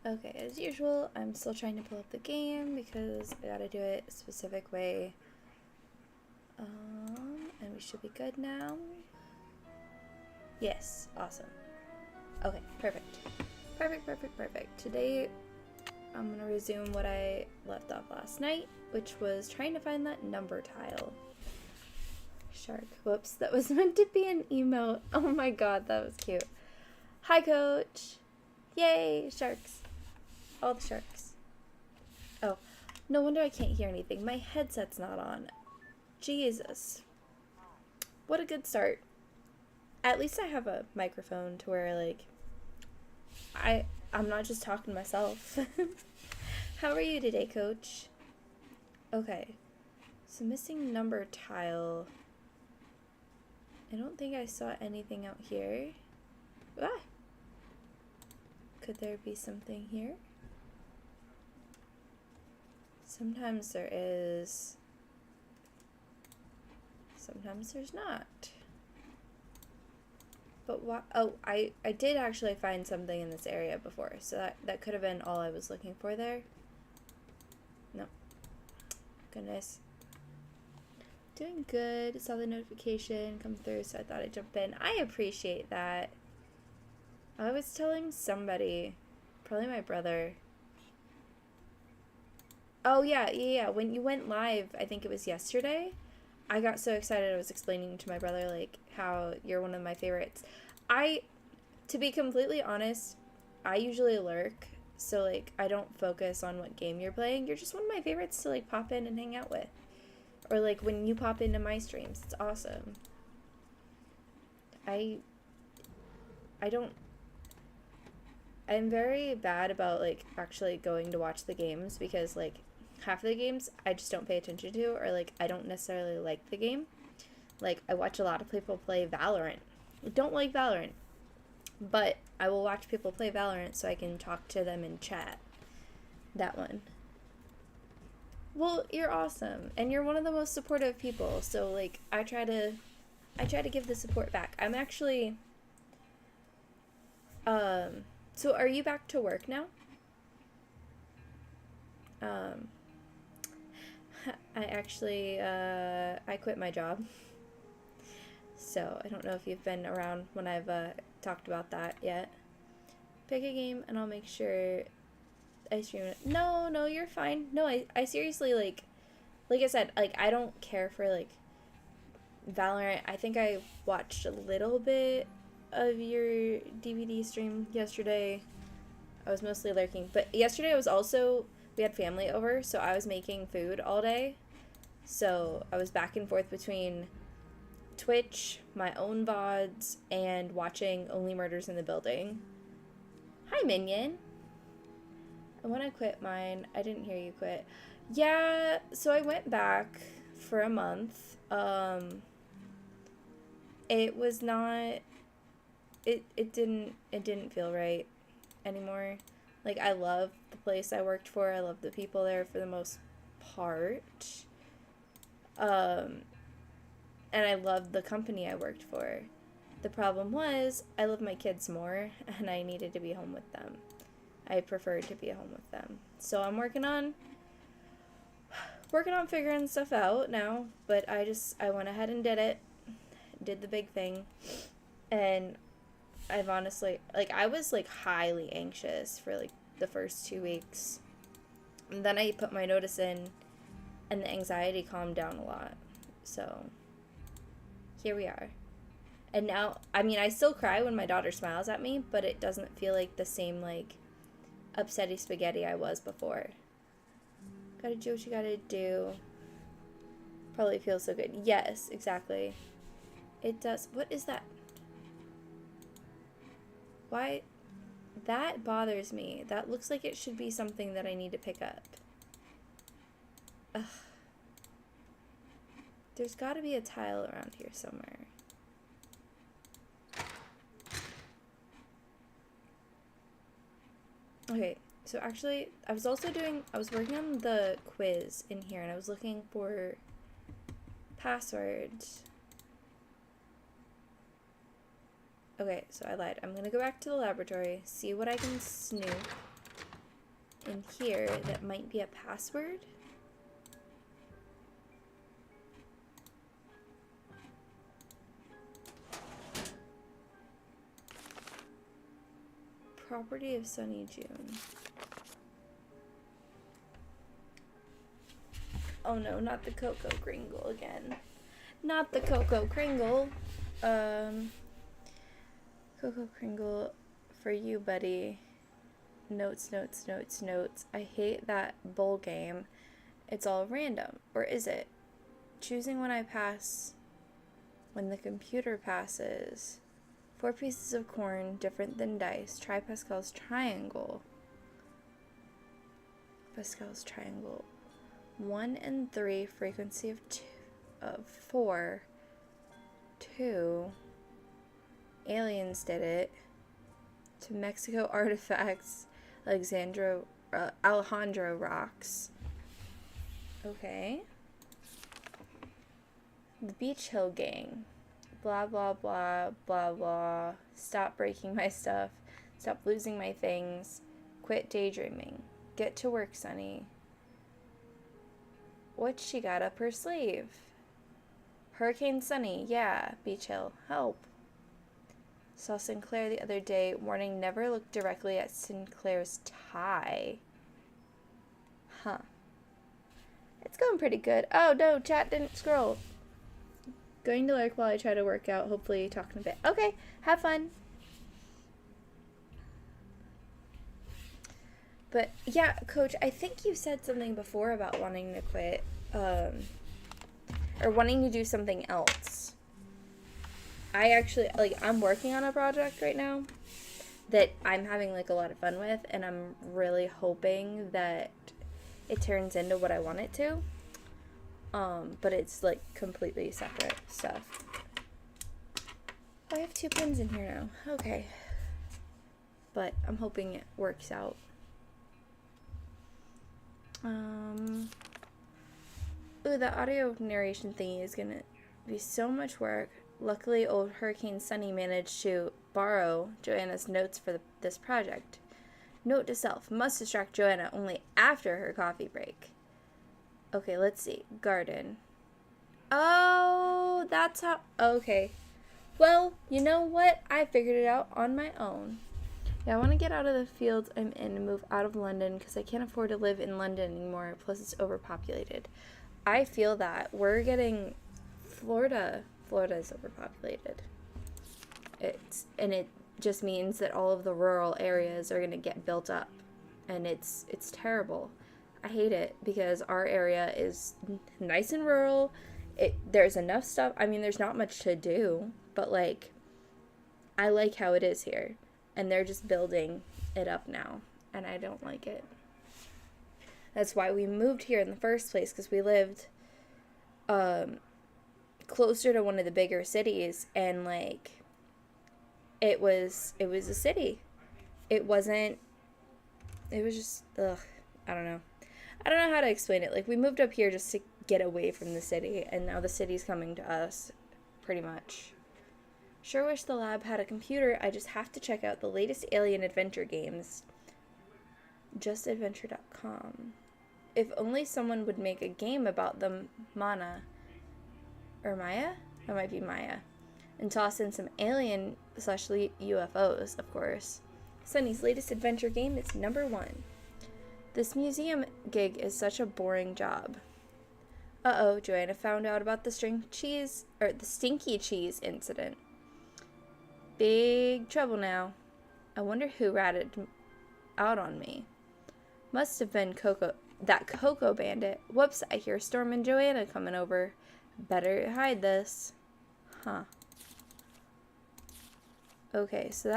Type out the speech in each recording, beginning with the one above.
Okay, as usual, I'm still trying to pull up the game because I gotta do it a specific way. And we should be good now. Yes, awesome. Okay, perfect. Perfect. Today, I'm gonna resume what I left off last night, which was trying to find that number tile. Shark. Whoops, that was meant to be an emote. Oh my god, that was cute. Hi, Coach. Yay, sharks. All the sharks. Oh, no wonder I can't hear anything. My headset's not on. Jesus. What a good start. At least I have a microphone to where, like, I'm not just talking to myself. How are you today, Coach? Okay. So missing number tile. I don't think I saw anything out here. Ah! Could there be something here? Sometimes there is. Sometimes there's not. But what? Oh, I did actually find something in this area before, so that could have been all I was looking for there. No. Goodness. Doing good. Saw the notification come through, so I thought I'd jump in. I appreciate that. I was telling somebody, probably my brother. Oh, yeah. When you went live, I think it was yesterday, I got so excited I was explaining to my brother, like, how you're one of my favorites. To be completely honest, I usually lurk, so, like, I don't focus on what game you're playing. You're just one of my favorites to, like, pop in and hang out with. Or, like, when you pop into my streams, it's awesome. I'm very bad about, like, actually going to watch the games because, like, half of the games I just don't pay attention to, or, like, I don't necessarily like the game. Like, I watch a lot of people play Valorant. I don't like Valorant, but I will watch people play Valorant so I can talk to them in chat. That one. Well, you're awesome, and you're one of the most supportive people, so, like, I try to give the support back. I'm actually, so are you back to work now? I actually, I quit my job, so I don't know if you've been around when I've, talked about that yet. Pick a game, and I'll make sure I stream it. No, you're fine. No, I seriously, like I said, like, I don't care for, like, Valorant. I think I watched a little bit of your DVD stream yesterday. I was mostly lurking, but yesterday I was also, we had family over, so I was making food all day. So I was back and forth between Twitch, my own VODs, and watching Only Murders in the Building. Hi, Minion. I want to quit mine. I didn't hear you quit. Yeah, so I went back for a month. It was not, it didn't feel right anymore. Like, I love the place I worked for. I love the people there for the most part. And I loved the company I worked for. The problem was, I love my kids more, and I needed to be home with them. I preferred to be at home with them. So I'm working on figuring stuff out now, but I went ahead and did the big thing, and I've honestly, like, I was, like, highly anxious for, like, the first 2 weeks, and then I put my notice in, and the anxiety calmed down a lot, so here we are. And now, I mean, I still cry when my daughter smiles at me, but it doesn't feel like the same, like, upsetty spaghetti I was before. Gotta do what you gotta do. Probably feels so good. Yes, exactly. It does. What is that? Why? That bothers me. That looks like it should be something that I need to pick up. Ugh. There's gotta be a tile around here somewhere. Okay, so actually, I was working on the quiz in here, and I was looking for passwords. Okay, so I lied. I'm gonna go back to the laboratory, see what I can snoop. in here that might be a password. Property of Sunny June. Oh no, not the Cocoa Kringle again. Not the Cocoa Kringle. Cocoa Kringle for you, buddy. Notes, notes, notes, notes. I hate that bowl game. It's all random. Or is it? Choosing when I pass, when the computer passes. 4 pieces of corn, different than dice. Try Pascal's triangle. Pascal's triangle. 1 and 3, frequency of 4. 2. Aliens did it. To Mexico artifacts. Alejandro rocks. Okay. The Beach Hill Gang. Blah, blah, blah, blah, blah. Stop breaking my stuff. Stop losing my things. Quit daydreaming. Get to work, Sunny. What's she got up her sleeve? Hurricane Sunny. Yeah, Beach Hill. Help. Saw Sinclair the other day. Warning, never look directly at Sinclair's tie. Huh. It's going pretty good. Oh, no, chat didn't scroll. Going to lurk while I try to work out. Hopefully talking a bit. Okay, have fun. But, yeah, Coach, I think you said something before about wanting to quit. Or wanting to do something else. I actually, I'm working on a project right now that I'm having, a lot of fun with, and I'm really hoping that it turns into what I want it to. But it's, completely separate stuff. I have 2 pins in here now. Okay. But I'm hoping it works out. Ooh, the audio narration thingy is gonna be so much work. Luckily, old Hurricane Sunny managed to borrow Joanna's notes for this project. Note to self, must distract Joanna only after her coffee break. Okay, let's see. Garden. Oh, that's how... Okay. Well, you know what? I figured it out on my own. Yeah, I want to get out of the field I'm in and move out of London because I can't afford to live in London anymore. Plus, it's overpopulated. I feel that. We're getting... Florida is overpopulated. And it just means that all of the rural areas are going to get built up. And it's terrible. I hate it because our area is nice and rural. There's enough stuff. I mean, there's not much to do, but I like how it is here. And they're just building it up now, and I don't like it. That's why we moved here in the first place, because we lived closer to one of the bigger cities, and it was a city. It was just, ugh, I don't know how to explain it. We moved up here just to get away from the city, and now the city's coming to us, pretty much. Sure wish the lab had a computer. I just have to check out the latest alien adventure games. Justadventure.com. If only someone would make a game about the Maya? That might be Maya. And toss in some alien/UFOs, of course. Sunny's latest adventure game is #1. This museum gig is such a boring job. Uh-oh, Joanna found out about the stinky cheese incident. Big trouble now. I wonder who ratted out on me. Must have been that Cocoa Bandit. Whoops, I hear Storm and Joanna coming over. Better hide this. Huh. Okay, so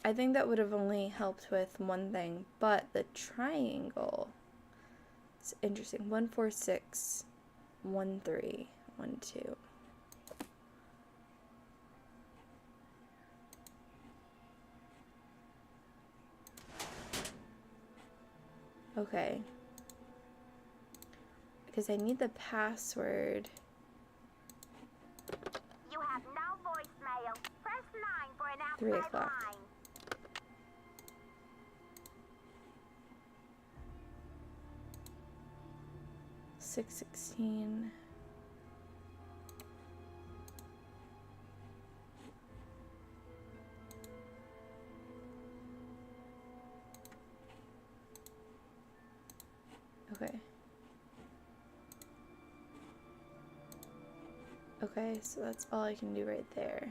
I think that would have only helped with one thing, but the triangle. It's interesting. 1, 4, 6, 1, 3, 1, 2. Okay. Because I need the password. You have no voicemail. Press 9 for an 3 outside o'clock. line. 616. Okay. Okay, so that's all I can do right there.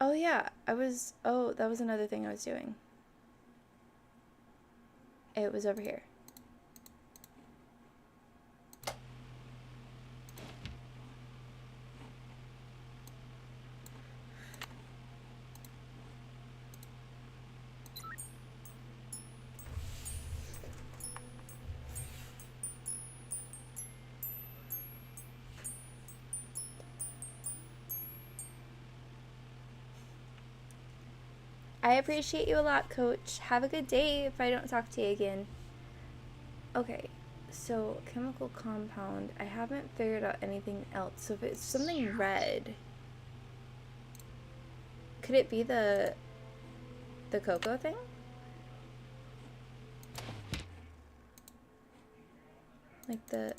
Oh yeah, oh, that was another thing I was doing. It was over here. I appreciate you a lot, Coach. Have a good day if I don't talk to you again. Okay, so chemical compound. I haven't figured out anything else. So if it's something red, could it be the cocoa thing? Like the...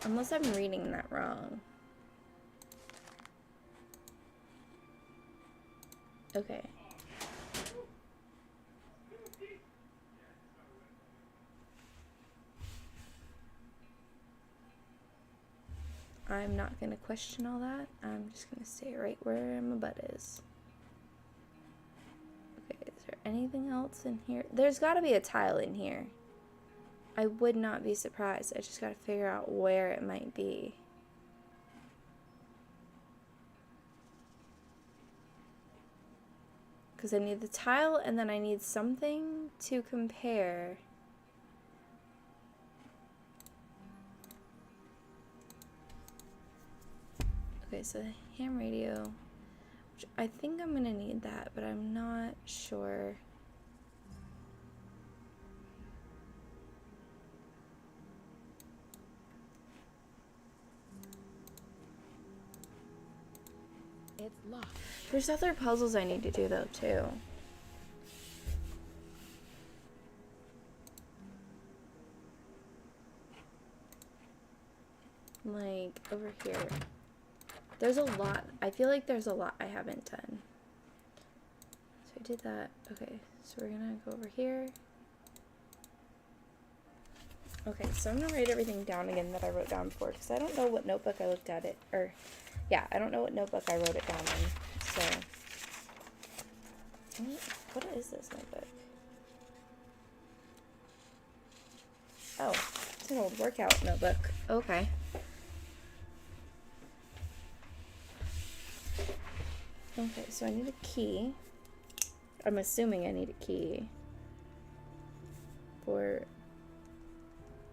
Unless I'm reading that wrong. Okay. I'm not gonna question all that. I'm just gonna stay right where my butt is. Okay, is there anything else in here? There's gotta be a tile in here. I would not be surprised. I just gotta figure out where it might be. Because I need the tile and then I need something to compare. Okay, so the ham radio, which I think I'm gonna need that, but I'm not sure. It's locked. There's other puzzles I need to do though too. Like over here. There's a lot. I feel like there's a lot I haven't done. So I did that. Okay, so we're gonna go over here. Okay, so I'm gonna write everything down again that I wrote down before because I don't know what notebook I looked at it, or yeah, I don't know what notebook I wrote it down in. So, what is this notebook? Oh, it's an old workout notebook. Okay. Okay, so I need a key. I'm assuming I need a key for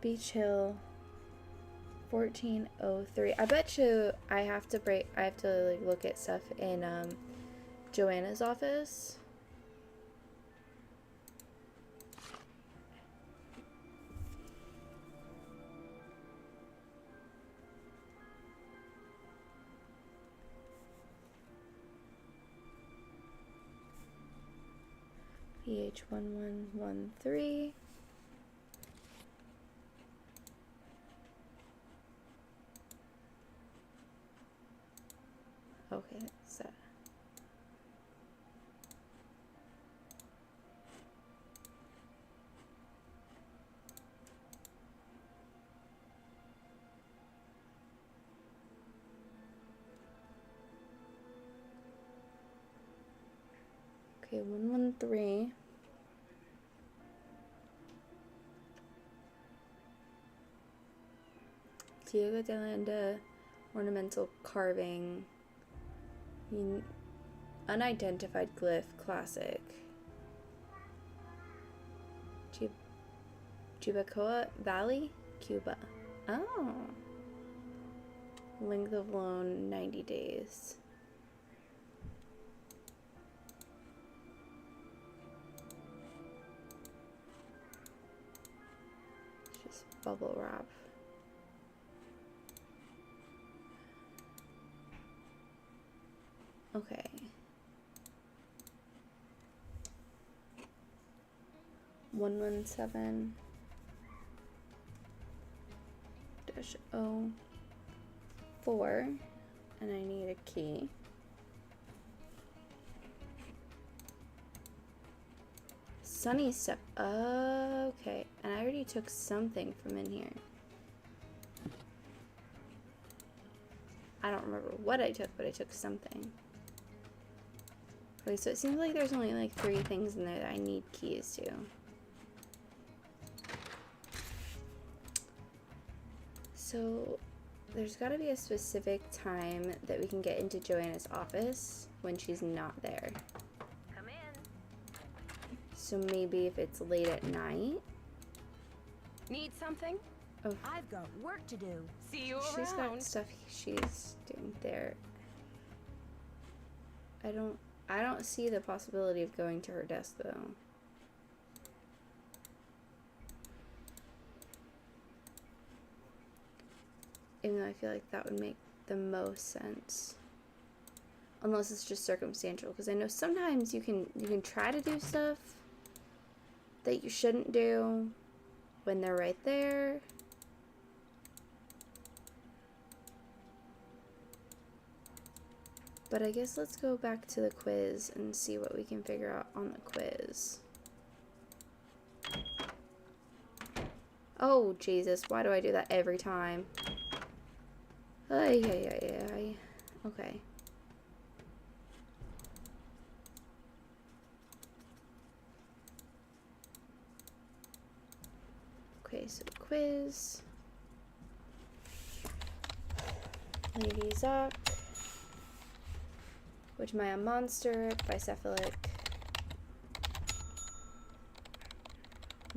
Beach Hill 1403. I bet you I have to like look at stuff in Joanna's office. PH1113. Okay, that's that. Okay, 113. Diego de Landa, ornamental carving. Unidentified glyph, classic. Jubacoa Valley, Cuba. Oh. Length of loan, 90 days. Just bubble wrap. Okay. (117) -04, and I need a key. Sunny stuff. Okay, and I already took something from in here. I don't remember what I took, but I took something. Okay, so it seems like there's only like 3 things in there that I need keys to. So there's got to be a specific time that we can get into Joanna's office when she's not there. Come in. So maybe if it's late at night. Need something? Oh, I've got work to do. See you she's around. got stuff she's doing there. I don't see the possibility of going to her desk though. Even though I feel like that would make the most sense. Unless it's just circumstantial, because I know sometimes you can try to do stuff that you shouldn't do when they're right there. But I guess let's go back to the quiz and see what we can figure out on the quiz. Oh, Jesus, why do I do that every time? Ay, ay, ay, ay. Okay. Okay, so the quiz. Lady Zoc. Which am I a monster? Bicephalic.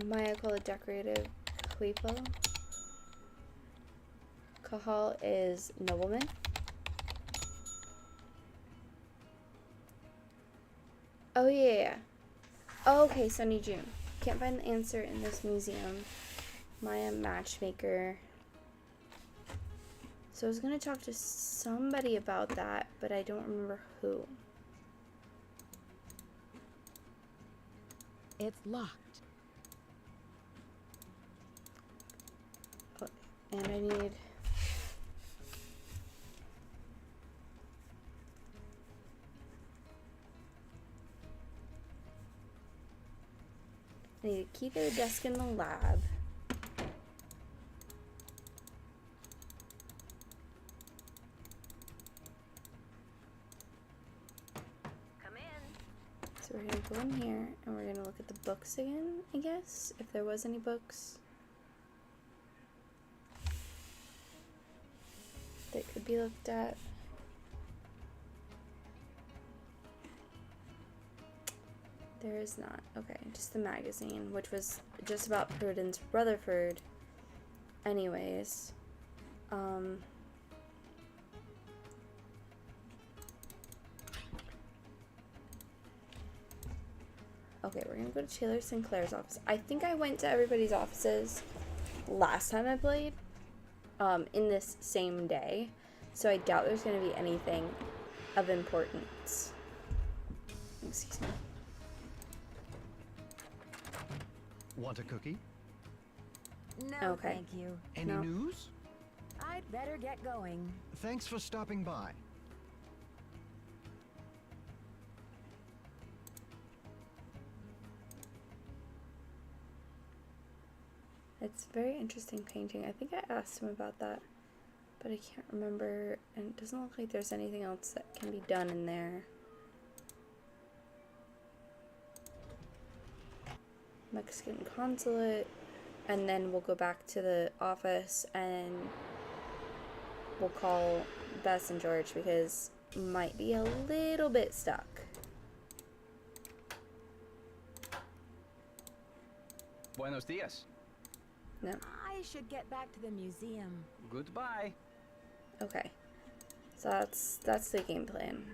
Maya called a decorative Queepo. Kahal is nobleman. Oh yeah. Oh, okay, Sunny June. Can't find the answer in this museum. Maya matchmaker. So I was gonna talk to somebody about that, but I don't remember who. It's locked. Oh, and I need... I need a key to the desk in the lab. Come in. So we're gonna go in here and we're gonna look at the books again, I guess, if there was any books that could be looked at. There is not. Okay, just the magazine, which was just about Prudence Rutherford anyways. Okay, we're gonna go to Taylor Sinclair's office. I think I went to everybody's offices last time I played, in this same day, so I doubt there's gonna be anything of importance. Excuse me. Want a cookie? No, Okay. thank you. Any No. news? I'd better get going. Thanks for stopping by. It's a very interesting painting. I think I asked him about that, but I can't remember, and it doesn't look like there's anything else that can be done in there. Mexican consulate, and then we'll go back to the office and we'll call Bess and George because might be a little bit stuck. Buenos dias. No. I should get back to the museum. Goodbye. Okay. So that's the game plan.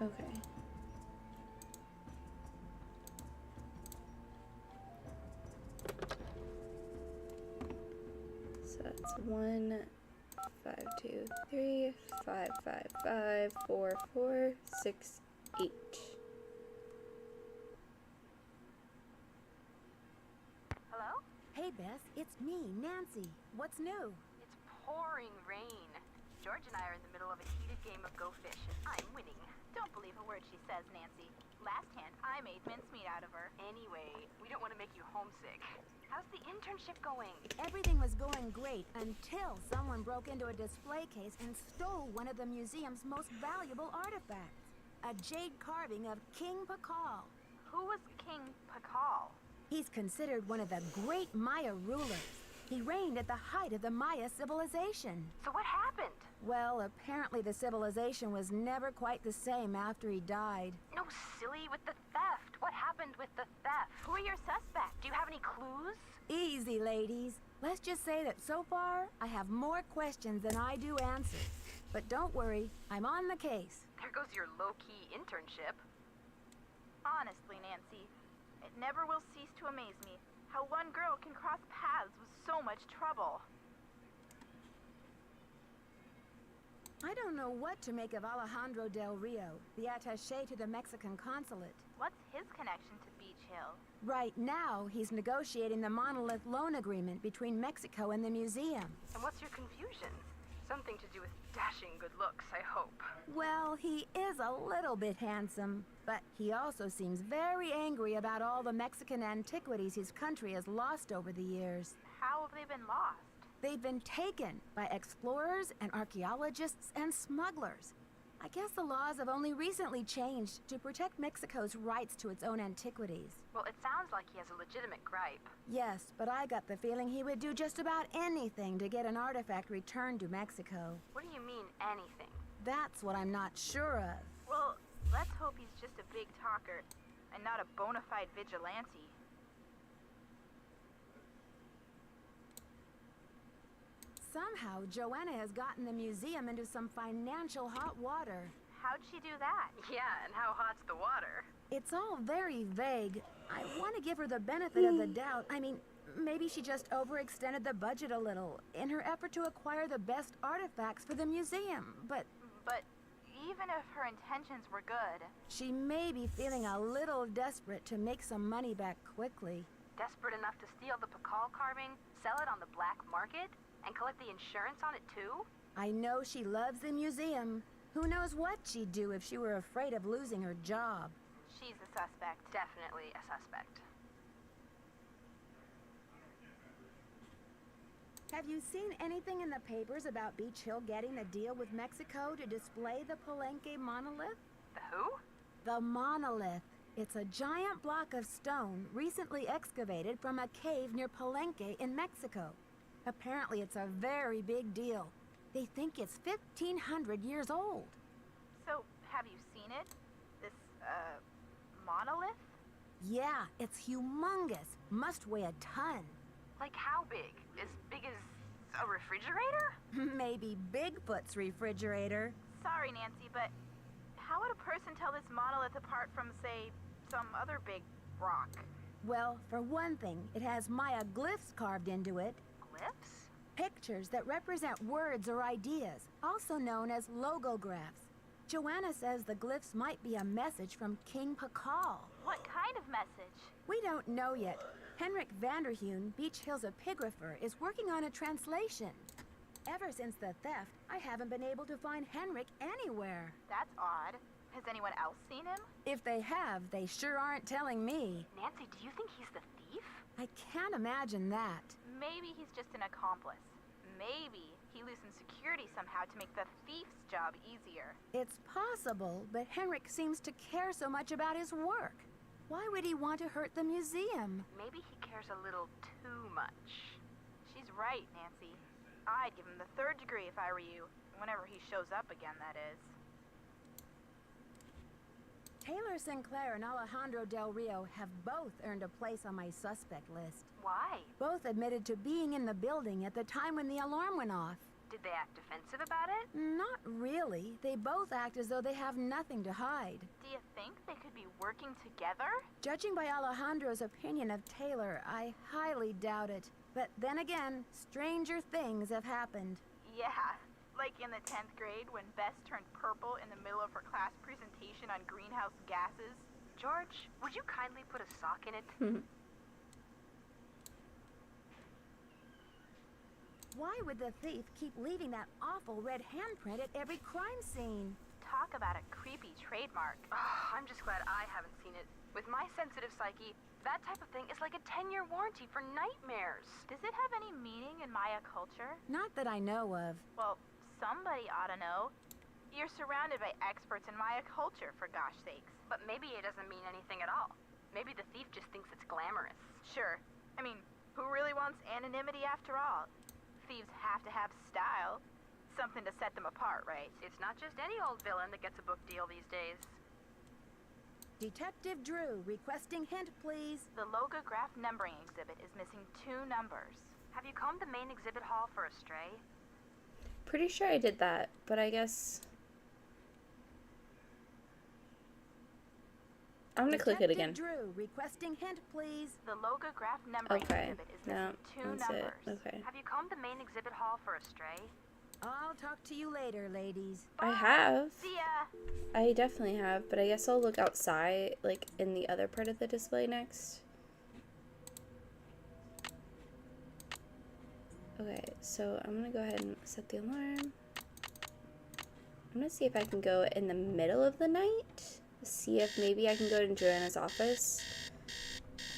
Okay. So that's 1, 5, 2, 3, 5, 5, 5, 4, 4, 6, 8. Hello? Hey, Beth, it's me, Nancy. What's new? It's pouring rain. George and I are in the middle of a heated game of Go Fish, and I'm winning. Don't believe a word she says, Nancy. Last hand, I made mincemeat out of her. Anyway, we don't want to make you homesick. How's the internship going? Everything was going great until someone broke into a display case and stole one of the museum's most valuable artifacts. A jade carving of King Pakal. Who was King Pakal? He's considered one of the great Maya rulers. He reigned at the height of the Maya civilization. So what happened? Well, apparently the civilization was never quite the same after he died. No, silly, with the theft. What happened with the theft? Who are your suspects? Do you have any clues? Easy, ladies. Let's just say that so far, I have more questions than I do answers. But don't worry, I'm on the case. There goes your low-key internship. Honestly, Nancy, it never will cease to amaze me how one girl can cross paths with so much trouble. I don't know what to make of Alejandro Del Rio, the attaché to the Mexican consulate. What's his connection to Beach Hill? Right now, he's negotiating the monolith loan agreement between Mexico and the museum. And what's your confusion? Something to do with dashing good looks, I hope. Well, he is a little bit handsome, but he also seems very angry about all the Mexican antiquities his country has lost over the years. How have they been lost? They've been taken by explorers and archaeologists and smugglers. I guess the laws have only recently changed to protect Mexico's rights to its own antiquities. Well, it sounds like he has a legitimate gripe. Yes, but I got the feeling he would do just about anything to get an artifact returned to Mexico. What do you mean, anything? That's what I'm not sure of. Well, let's hope he's just a big talker and not a bona fide vigilante. Somehow, Joanna has gotten the museum into some financial hot water. How'd she do that? Yeah, and how hot's the water? It's all very vague. I want to give her the benefit of the doubt. I mean, maybe she just overextended the budget a little in her effort to acquire the best artifacts for the museum, but even if her intentions were good... she may be feeling a little desperate to make some money back quickly. Desperate enough to steal the Pakal carving, sell it on the black market, and collect the insurance on it too? I know she loves the museum. Who knows what she'd do if she were afraid of losing her job. She's a suspect. Definitely a suspect. Have you seen anything in the papers about Beach Hill getting a deal with Mexico to display the Palenque monolith? The who? The monolith. It's a giant block of stone recently excavated from a cave near Palenque in Mexico. Apparently it's a very big deal. They think it's 1,500 years old. So, have you seen it? This, monolith? Yeah, it's humongous. Must weigh a ton. Like how big? As big as a refrigerator? Maybe Bigfoot's refrigerator. Sorry, Nancy, but how would a person tell this monolith apart from, say, some other big rock? Well, for one thing, it has Maya glyphs carved into it. Glyphs? Pictures that represent words or ideas, also known as logographs. Joanna says the glyphs might be a message from King Pakal. What kind of message? We don't know yet. Henrik Vanderheun, Beach Hill's epigrapher, is working on a translation. Ever since the theft, I haven't been able to find Henrik anywhere. That's odd. Has anyone else seen him? If they have, they sure aren't telling me. Nancy, do you think he's the thief? I can't imagine that. Maybe he's just an accomplice. Maybe he loosened security somehow to make the thief's job easier. It's possible, but Henrik seems to care so much about his work. Why would he want to hurt the museum? Maybe he cares a little too much. She's right, Nancy. I'd give him the 3rd degree if I were you. Whenever he shows up again, that is. Taylor Sinclair and Alejandro Del Rio have both earned a place on my suspect list. Why? Both admitted to being in the building at the time when the alarm went off. Did they act defensive about it? Not really. They both act as though they have nothing to hide. Do you think they could be working together? Judging by Alejandro's opinion of Taylor, I highly doubt it. But then again, stranger things have happened. Yeah, like in the 10th grade when Bess turned purple in the middle of her class presentation on greenhouse gases. George, would you kindly put a sock in it? Why would the thief keep leaving that awful red handprint at every crime scene? Talk about a creepy trademark. Oh, I'm just glad I haven't seen it. With my sensitive psyche, that type of thing is like a 10-year warranty for nightmares. Does it have any meaning in Maya culture? Not that I know of. Well, somebody ought to know. You're surrounded by experts in Maya culture, for gosh sakes. But maybe it doesn't mean anything at all. Maybe the thief just thinks it's glamorous. Sure. I mean, who really wants anonymity after all? Thieves have to have style. Something to set them apart, right? It's not just any old villain that gets a book deal these days. Detective Drew, requesting hint, please. The logograph numbering exhibit is missing 2 numbers. Have you combed the main exhibit hall for a stray? Pretty sure I did that, but I guess I'm gonna click it again. Drew, requesting hint, please. The logograph numbering exhibit is missing 2 that's numbers. it. Okay. Have you combed the main exhibit hall for a stray? I'll talk to you later, ladies. I have. See ya! I definitely have, but I guess I'll look outside, like in the other part of the display next. Okay, so I'm gonna go ahead and set the alarm. I'm gonna see if I can go in the middle of the night. See if maybe I can go to Joanna's office.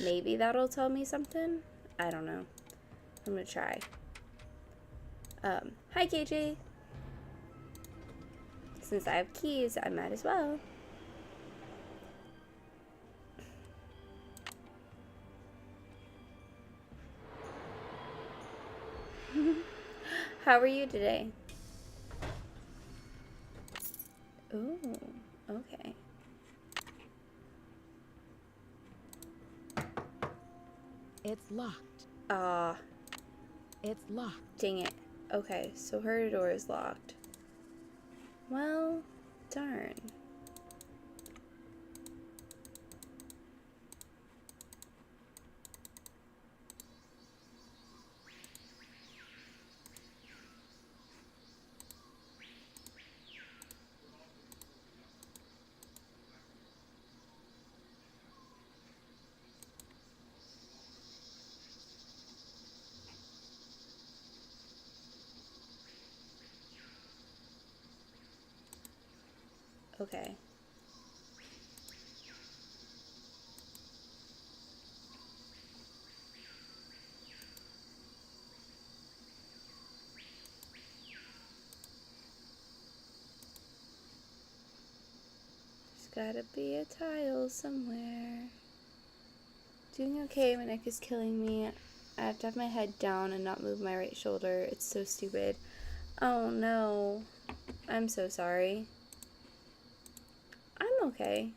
Maybe that'll tell me something. I don't know. I'm gonna try. Hi KJ. Since I have keys, I might as well. How are you today? Ooh, okay. It's locked. It's locked. Dang it. Okay, so her door is locked. Well, darn. Okay. There's gotta be a tile somewhere. Doing okay, my neck is killing me. I have to have my head down and not move my right shoulder. It's so stupid. Oh no. I'm so sorry. I'm okay.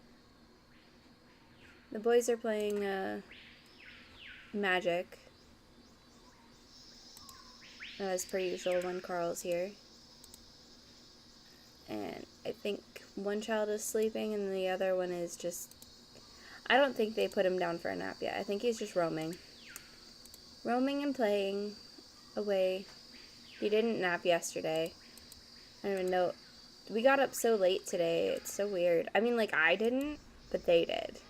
The boys are playing Magic. As per usual when Carl's here. And I think one child is sleeping and the other one is just... I don't think they put him down for a nap yet. I think he's just roaming. Roaming and playing away. He didn't nap yesterday. I don't even know. We got up so late today. It's so weird. I mean, like, I didn't, but they did.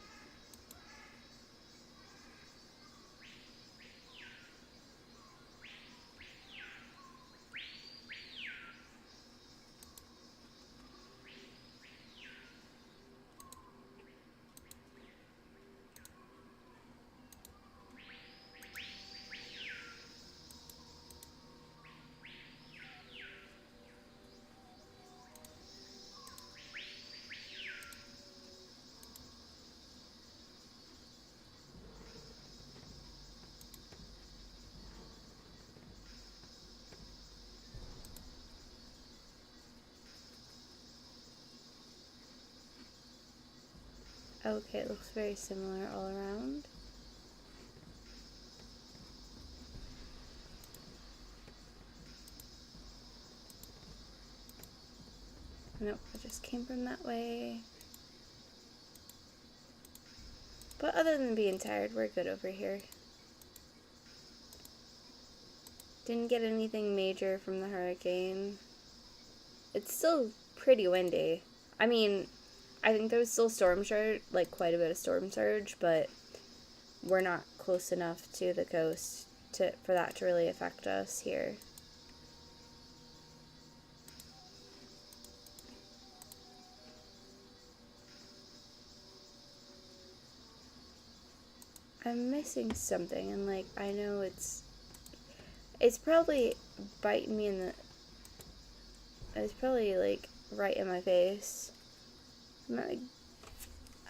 Okay, it looks very similar all around. Nope, I just came from that way. But other than being tired, we're good over here. Didn't get anything major from the hurricane. It's still pretty windy. I mean, I think there's still storm surge, like quite a bit of storm surge, but we're not close enough to the coast for that to really affect us here. I'm missing something, and like I know it's probably biting me in the. It's probably like right in my face.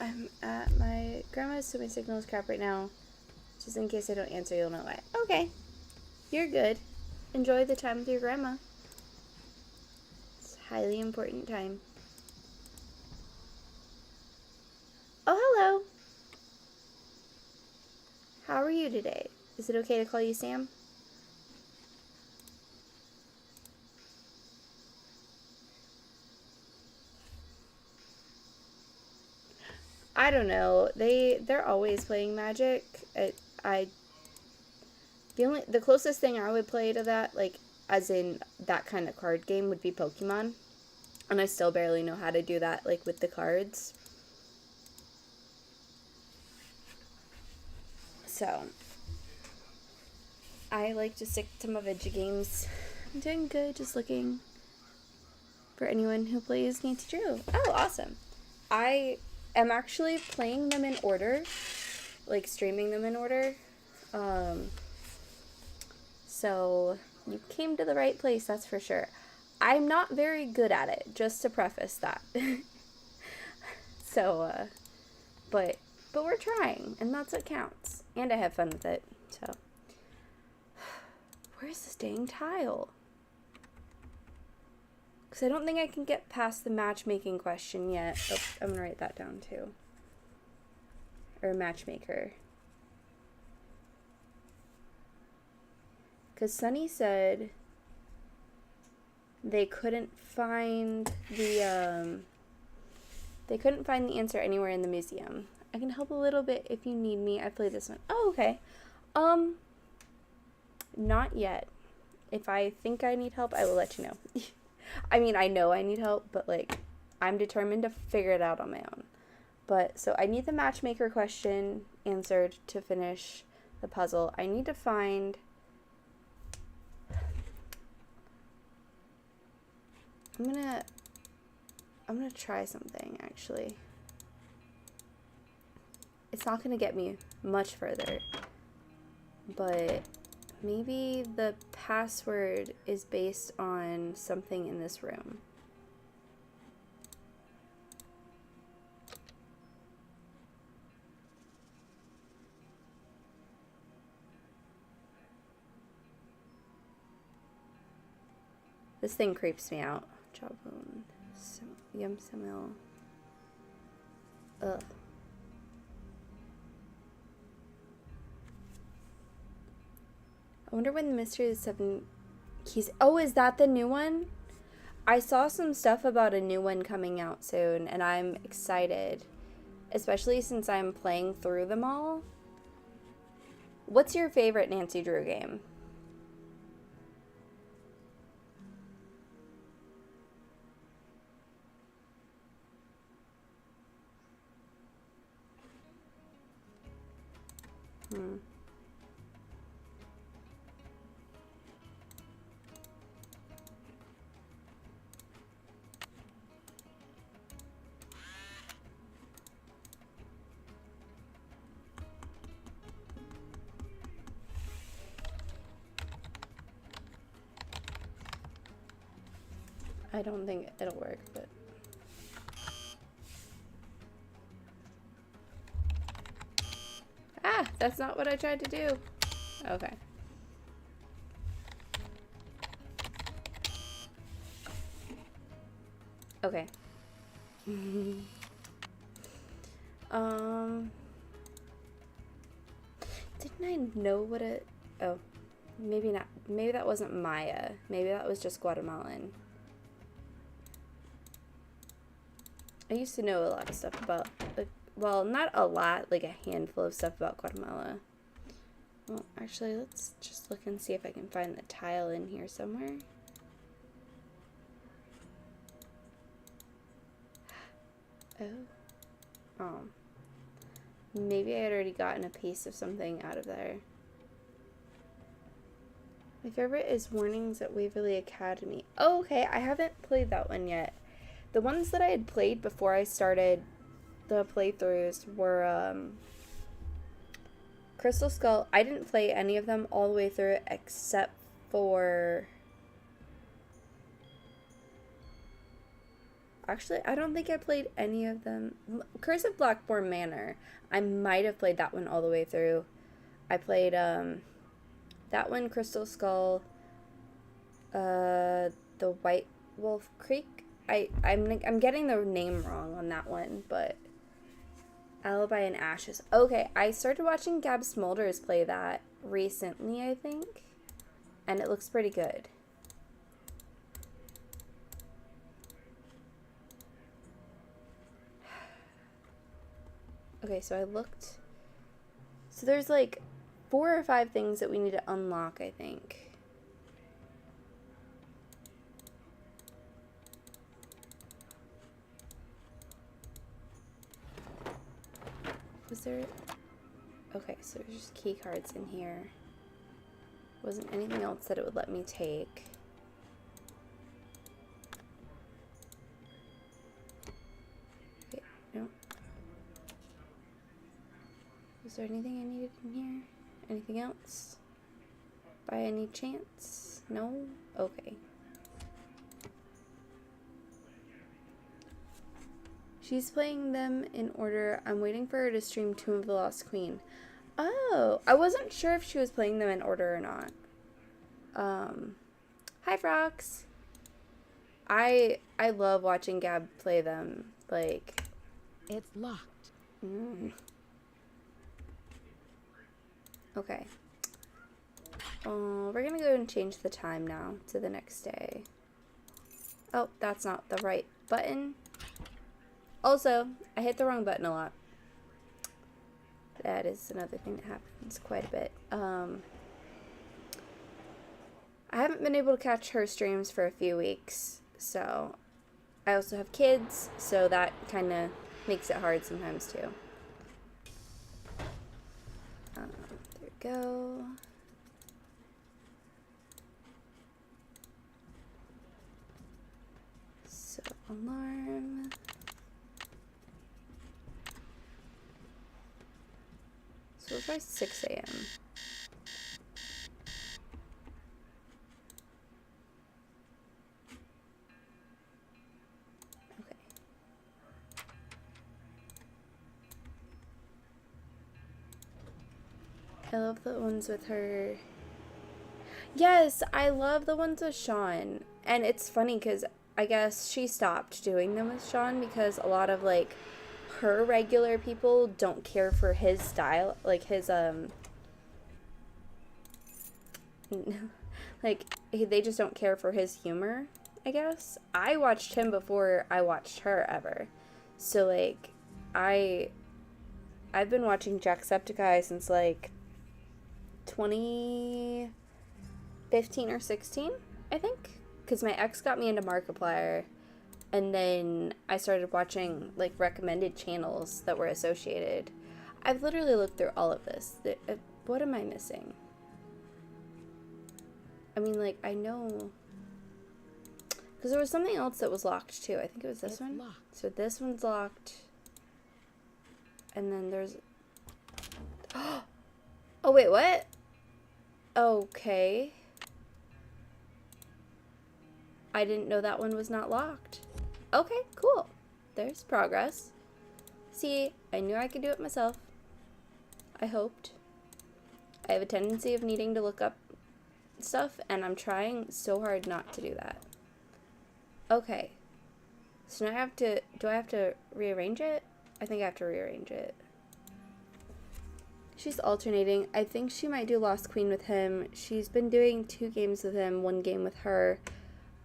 I'm at my grandma's, so my signal is crap right now. Just in case I don't answer, you'll know why. Okay, you're good. Enjoy the time with your grandma. It's a highly important time. Oh, hello. How are you today? Is it okay to call you Sam? I don't know. They're always playing Magic. The closest thing I would play to that, like as in that kind of card game, would be Pokemon. And I still barely know how to do that, like with the cards. So I like to stick to my video games. I'm doing good, just looking for anyone who plays nancydrew. Oh, awesome. I am actually playing them in order, like streaming them in order. So you came to the right place, that's for sure. I'm not very good at it, just to preface that. So, but we're trying, and that's what counts. And I have fun with it, so. Where's this dang tile? Because I don't think I can get past the matchmaking question yet. Oh, I'm going to write that down too. Or matchmaker. Because Sunny said they couldn't find the answer anywhere in the museum. I can help a little bit if you need me. I played this one. Oh, okay. Not yet. If I think I need help, I will let you know. I mean, I know I need help, but like, I'm determined to figure it out on my own. But, so I need the matchmaker question answered to finish the puzzle. I need to find... I'm gonna try something, actually. It's not gonna get me much further, but maybe the password is based on something in this room. This thing creeps me out. Jawbone. Yum Samil. Ugh. I wonder when the Mystery of the Seven Keys... Oh, is that the new one? I saw some stuff about a new one coming out soon, and I'm excited. Especially since I'm playing through them all. What's your favorite nancydrew game? I don't think it'll work, but... Ah! That's not what I tried to do! Okay. Okay. Didn't I know what it... Oh. Maybe not. Maybe that wasn't Maya. Maybe that was just Guatemalan. I used to know a lot of stuff about, like, well, not a lot, like a handful of stuff about Guatemala. Well, actually, let's just look and see if I can find the tile in here somewhere. Oh. Maybe I had already gotten a piece of something out of there. My favorite is Warnings at Waverly Academy. Oh, okay. I haven't played that one yet. The ones that I had played before I started the playthroughs were Crystal Skull. I didn't play any of them all the way through except for... Actually, I don't think I played any of them. Curse of Blackbourne Manor. I might have played that one all the way through. I played that one, Crystal Skull, the White Wolf Creek. I'm getting the name wrong on that one, but Alibi and Ashes. Okay, I started watching Gab Smulders play that recently, I think, and it looks pretty good. Okay, so I looked. So there's like 4 or 5 things that we need to unlock, I think. Was there... Okay, so there's just key cards in here. Wasn't anything else that it would let me take. Okay, no. Was there anything I needed in here? Anything else? By any chance? No? Okay. She's playing them in order. I'm waiting for her to stream Tomb of the Lost Queen. Oh, I wasn't sure if she was playing them in order or not. Hi, Frox. I love watching Gab play them. Like, It's locked. Okay. We're gonna go and change the time now to the next day. Oh, that's not the right button. Also, I hit the wrong button a lot. That is another thing that happens quite a bit. I haven't been able to catch her streams for a few weeks, so I also have kids, so that kind of makes it hard sometimes too. There we go. So, alarm. So we'll try 6 a.m. Okay. I love the ones with her. Yes, I love the ones with Sean. And it's funny because I guess she stopped doing them with Sean because a lot of, like, her regular people don't care for his style, like his like they just don't care for his humor, I guess. I watched him before I watched her ever, so like I've been watching Jacksepticeye since like 2015 or 16, I think, because my ex got me into Markiplier. And then I started watching, like, recommended channels that were associated. I've literally looked through all of this. What am I missing? I mean, like, I know... Because there was something else that was locked, too. I think it was this one. Locked. So this one's locked. And then there's... Oh, wait, what? Okay. I didn't know that one was not locked. Okay, cool. There's progress. See, I knew I could do it myself. I hoped. I have a tendency of needing to look up stuff, and I'm trying so hard not to do that. Okay. So now I have to... Do I have to rearrange it? I think I have to rearrange it. She's alternating. I think she might do Lost Queen with him. She's been doing 2 games with him, 1 game with her.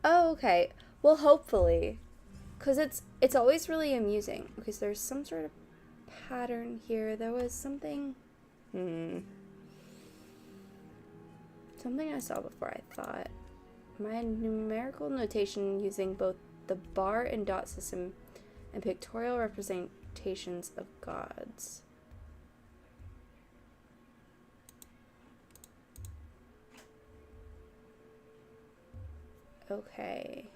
Oh, okay. Well, hopefully. because it's always really amusing because there's some sort of pattern here. There was something something I saw before. I thought my numerical notation using both the bar and dot system and pictorial representations of gods. Okay.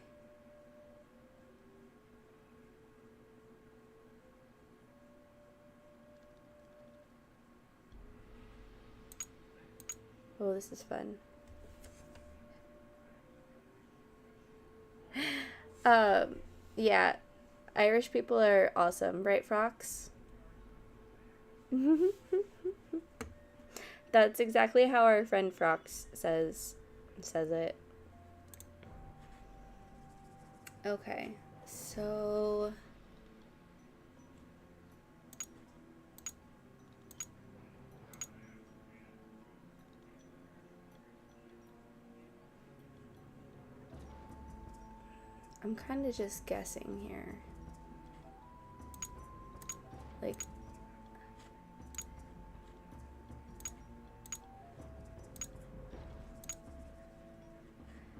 Oh, this is fun. Yeah, Irish people are awesome, right, Frox? That's exactly how our friend Frox says it. Okay, so I'm kind of just guessing here. Like,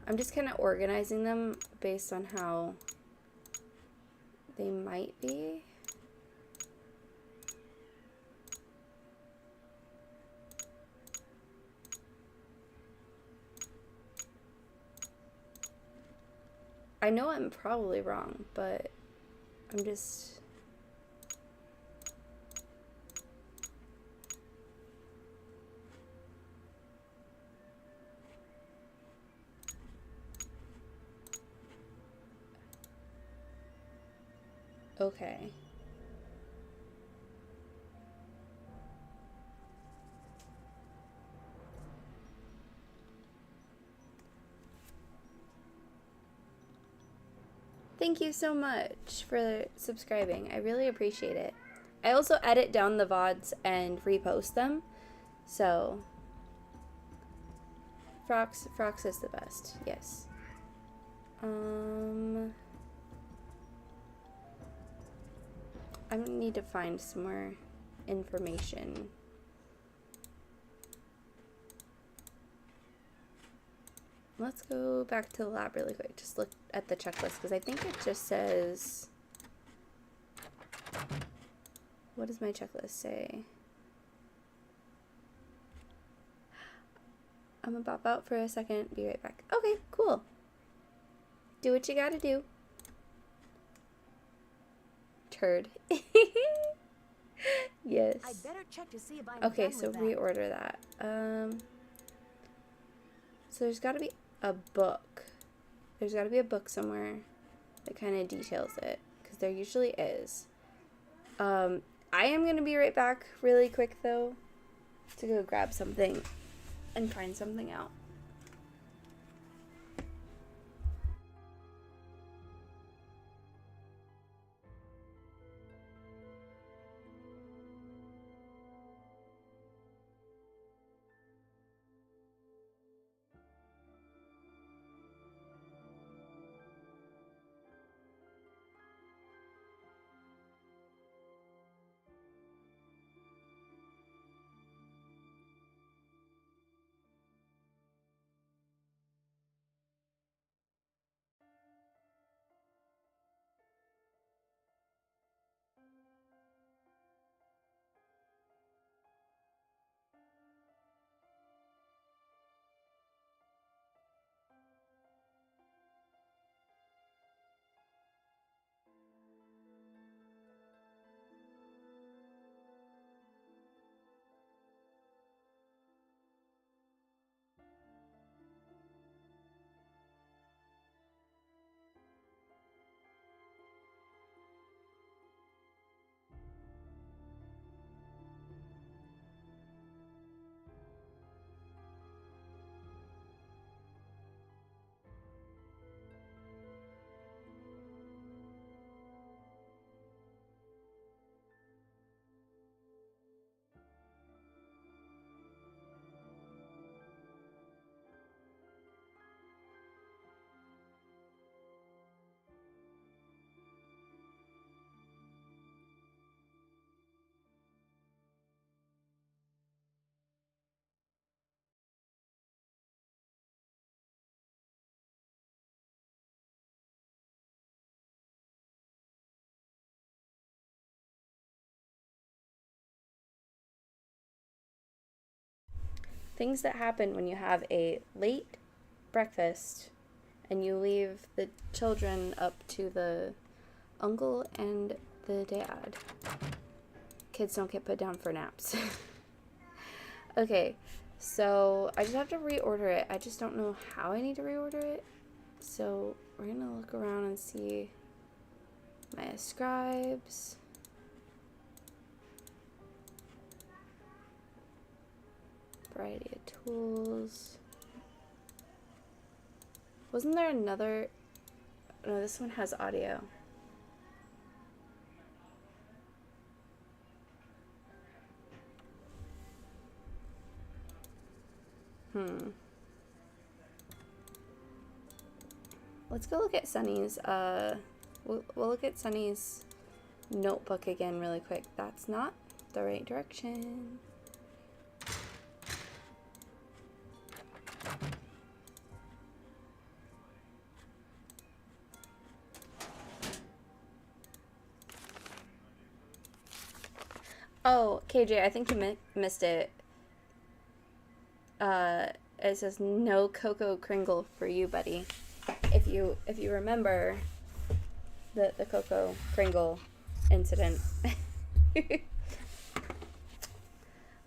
I'm just kind of organizing them based on how they might be. I know I'm probably wrong, but I'm just... Okay. Thank you so much for subscribing. I really appreciate it. I also edit down the VODs and repost them. So, Frox is the best. Yes. I need to find some more information. Let's go back to the lab really quick. Just look at the checklist because I think it just says... What does my checklist say? I'm gonna pop out for a second. Be right back. Okay, cool. Do what you gotta do. Turd. Yes. I'd better check to see if I'm Okay, done so with that. reorder that. So there's gotta be a book. There's gotta be a book somewhere that kind of details it, because there usually is. I am gonna be right back really quick though to go grab something and find something out. things that happen when you have a late breakfast and you leave the children up to the uncle and the dad. Kids don't get put down for naps. Okay, so I just have to reorder it. I just don't know how I need to reorder it. So we're gonna look around and see my scribes. Variety of tools. Wasn't there another? No, this one has audio. Let's go look at Sunny's, we'll look at Sunny's notebook again really quick. That's not the right direction. Oh, KJ, I think you missed it. It says no Cocoa Kringle for you, buddy. If you remember the Cocoa Kringle incident.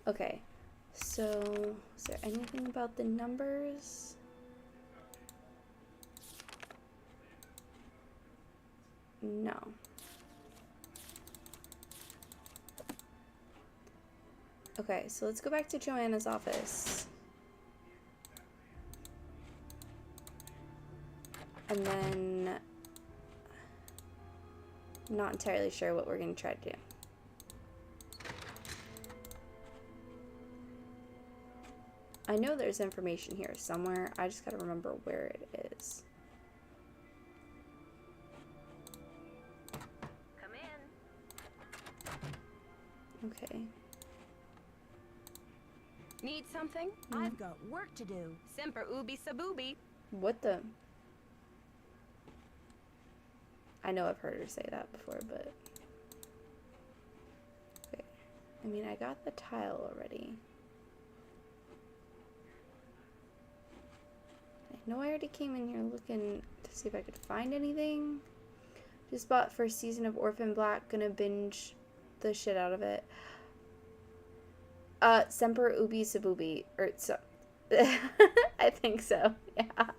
Okay, so is there anything about the numbers? No. Okay, so let's go back to Joanna's office. And then, I'm not entirely sure what we're going to try to do. I know there's information here somewhere. I just gotta remember where it is. Come in. Okay. Need something? I've got work to do. Semper ubi saboobi. What the? I know I've heard her say that before, but... Okay. I mean, I got the tile already. I know I already came in here looking to see if I could find anything. Just bought first season of Orphan Black. Gonna binge the shit out of it. Semper ubi saboobi. Or, so... I think so, yeah.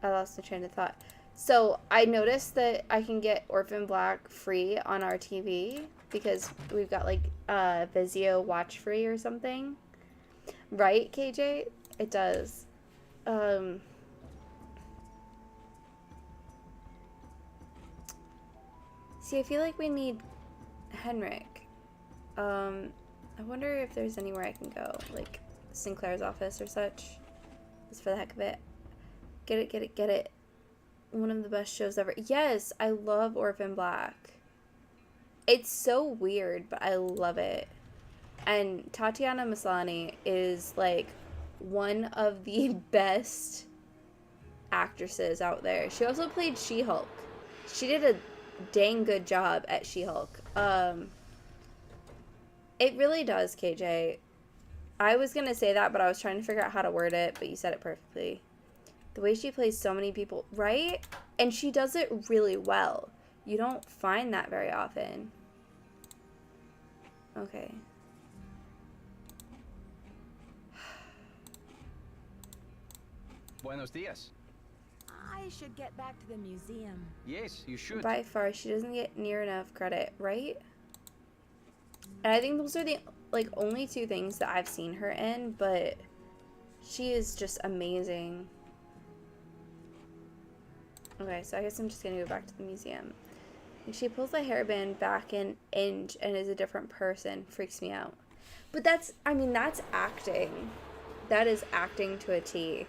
I lost the train of thought. So I noticed that I can get Orphan Black free on our TV because we've got like Vizio watch free or something, right, KJ? It does. See, I feel like we need Henrik. I wonder if there's anywhere I can go, like Sinclair's office or such. Just for the heck of it. Get it, get it, get it. One of the best shows ever. Yes, I love Orphan Black. It's so weird, but I love it. And Tatiana Maslany is like one of the best actresses out there. She also played She-Hulk. She did a dang good job at She-Hulk. It really does, KJ. I was gonna say that, but I was trying to figure out how to word it, but you said it perfectly. The way she plays so many people, right? And she does it really well. You don't find that very often. Okay. Buenos dias. I should get back to the museum. Yes, you should. By far, she doesn't get near enough credit, right? And I think those are the, like, only two things that I've seen her in, but she is just amazing. Okay, so I guess I'm just gonna go back to the museum. Like, she pulls the hairband back an inch and is a different person. Freaks me out. But that's, I mean, that's acting. That is acting to a T.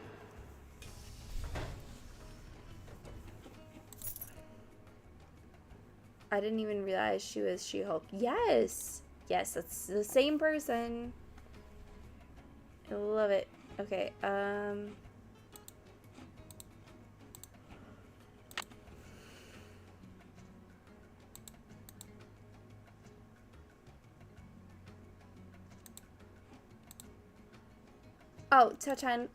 I didn't even realize she was She-Hulk. Yes! Yes, that's the same person. I love it. Okay, Oh, Tatiana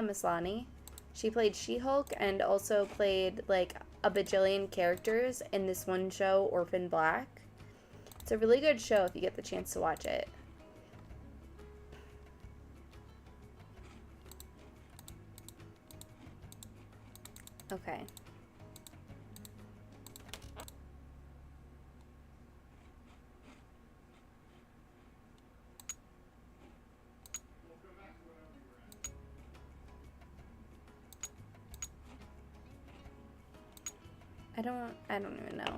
Maslany. She played She-Hulk and also played like a bajillion characters in this one show, Orphan Black. It's a really good show if you get the chance to watch it. Okay. I don't even know.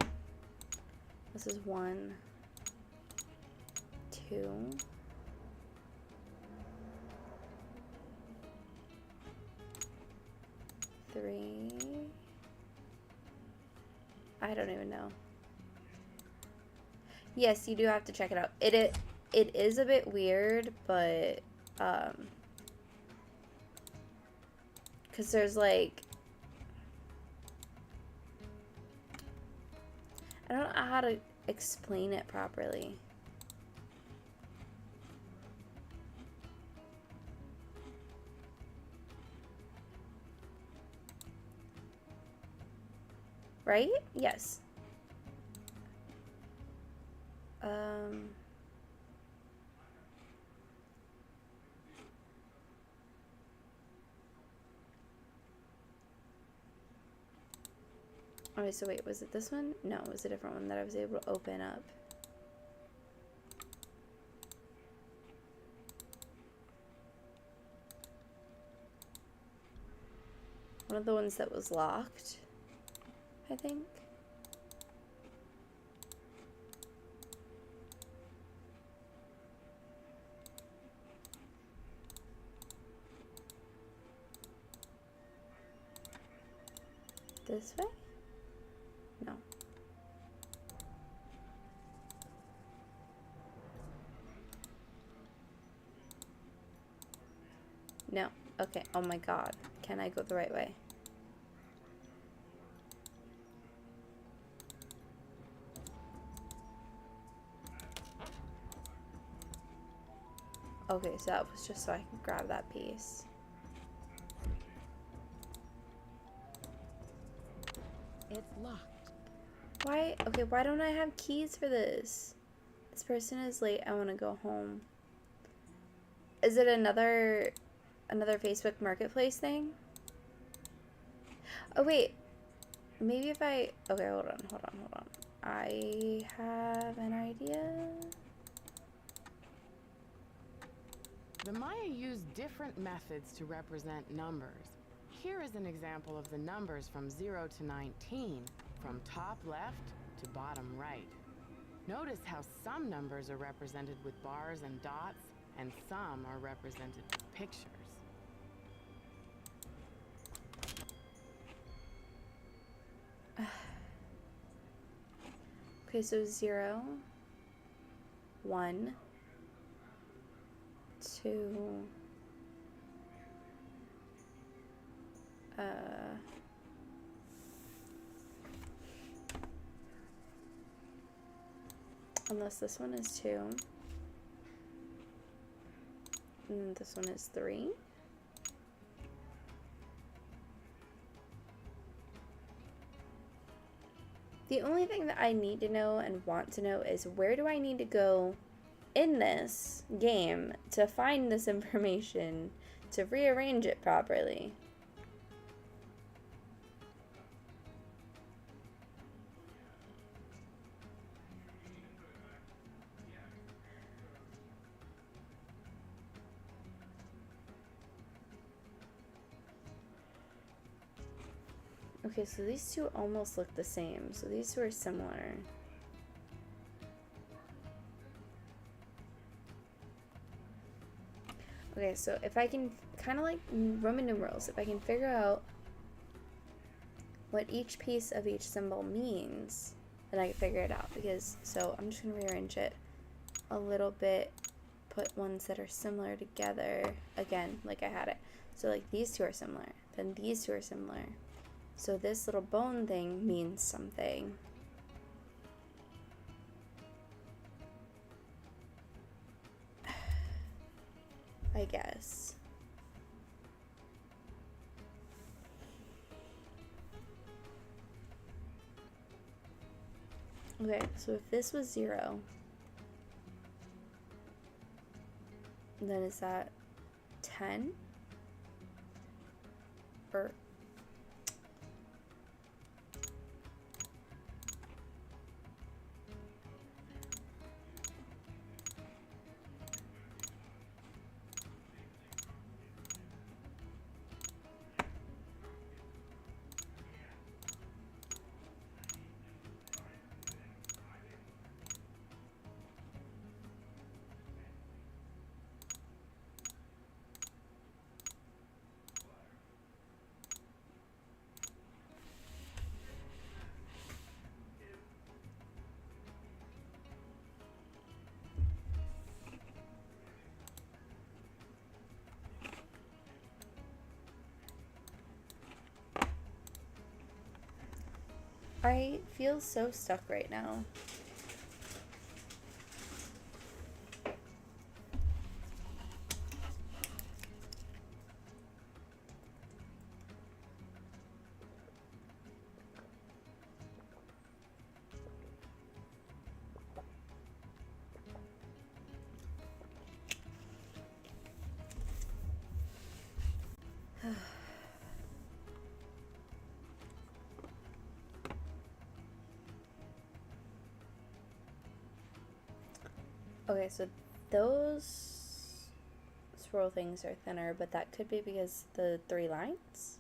This is 1, 2. 3. I don't even know. Yes, you do have to check it out. It is a bit weird, but because there's like, I don't know how to explain it properly. Right? Yes. Okay, so wait, was it this one? No, it was a different one that I was able to open up. One of the ones that was locked, I think. This way? No. No. Okay. Oh my god. Can I go the right way? Okay, so that was just so I could grab that piece. It's locked. Why? Okay, why don't I have keys for this? This person is late. I want to go home. Is it another Facebook Marketplace thing? Oh, wait. Maybe if I... Okay, hold on. I have an idea. The Maya used different methods to represent numbers. Here is an example of the numbers from 0 to 19, from top left to bottom right. Notice how some numbers are represented with bars and dots, and some are represented with pictures. Okay, so 0, 1, 2, unless this one is 2, and then this one is 3. The only thing that I need to know and want to know is where do I need to go in this game to find this information to rearrange it properly. Okay, so these two almost look the same. So these two are similar. Okay, so if I can, kind of like Roman numerals, if I can figure out what each piece of each symbol means, then I can figure it out. Because, so I'm just going to rearrange it a little bit, put ones that are similar together, again, like I had it. So like these two are similar, then these two are similar. So this little bone thing means something. I guess. Okay, so if this was 0, then is that 10? Or I feel so stuck right now. Okay, so those swirl things are thinner, but that could be because the 3 lines.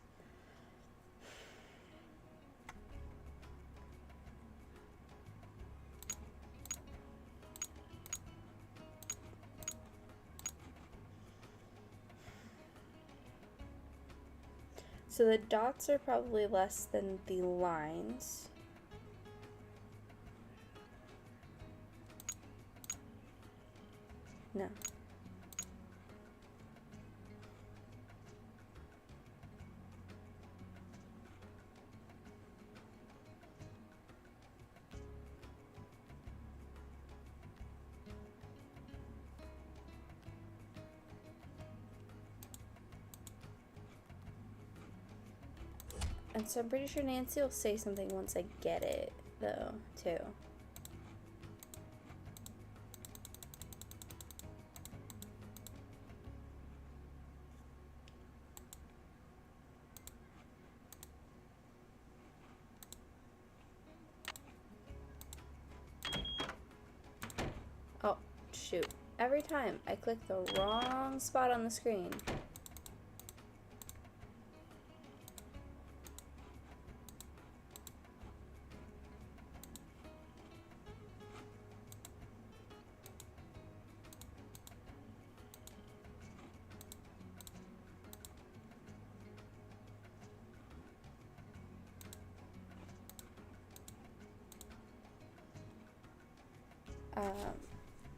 So the dots are probably less than the lines. No. And so I'm pretty sure Nancy will say something once I get it, though, too. Oh, shoot. Every time I click the wrong spot on the screen.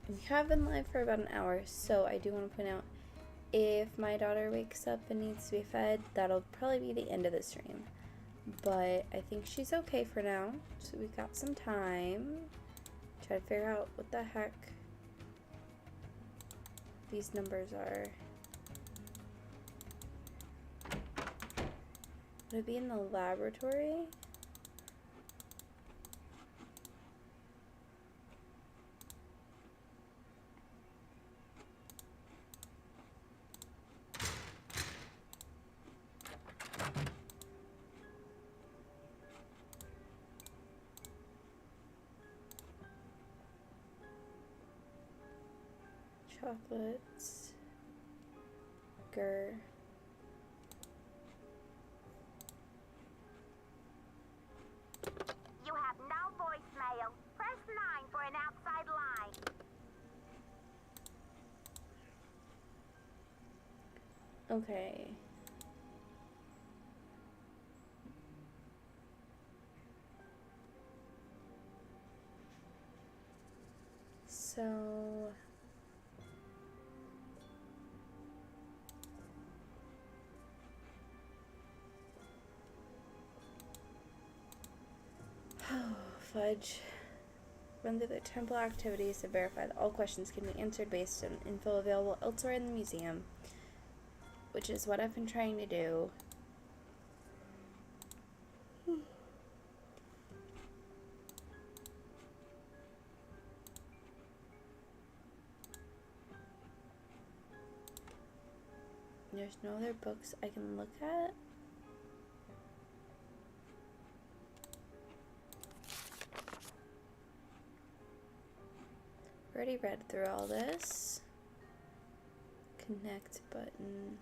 We have been live for about an hour, so I do want to point out, if my daughter wakes up and needs to be fed, that'll probably be the end of the stream. But I think she's okay for now, so we've got some time. Try to figure out what the heck these numbers are. Would it be in the laboratory? Chocolates. Grr. You have no voicemail. Press 9 for an outside line. Okay. So oh, fudge. run through the temple activities to verify that all questions can be answered based on info available elsewhere in the museum, which is what I've been trying to do. There's no other books I can look at. Already read through all this. Connect button.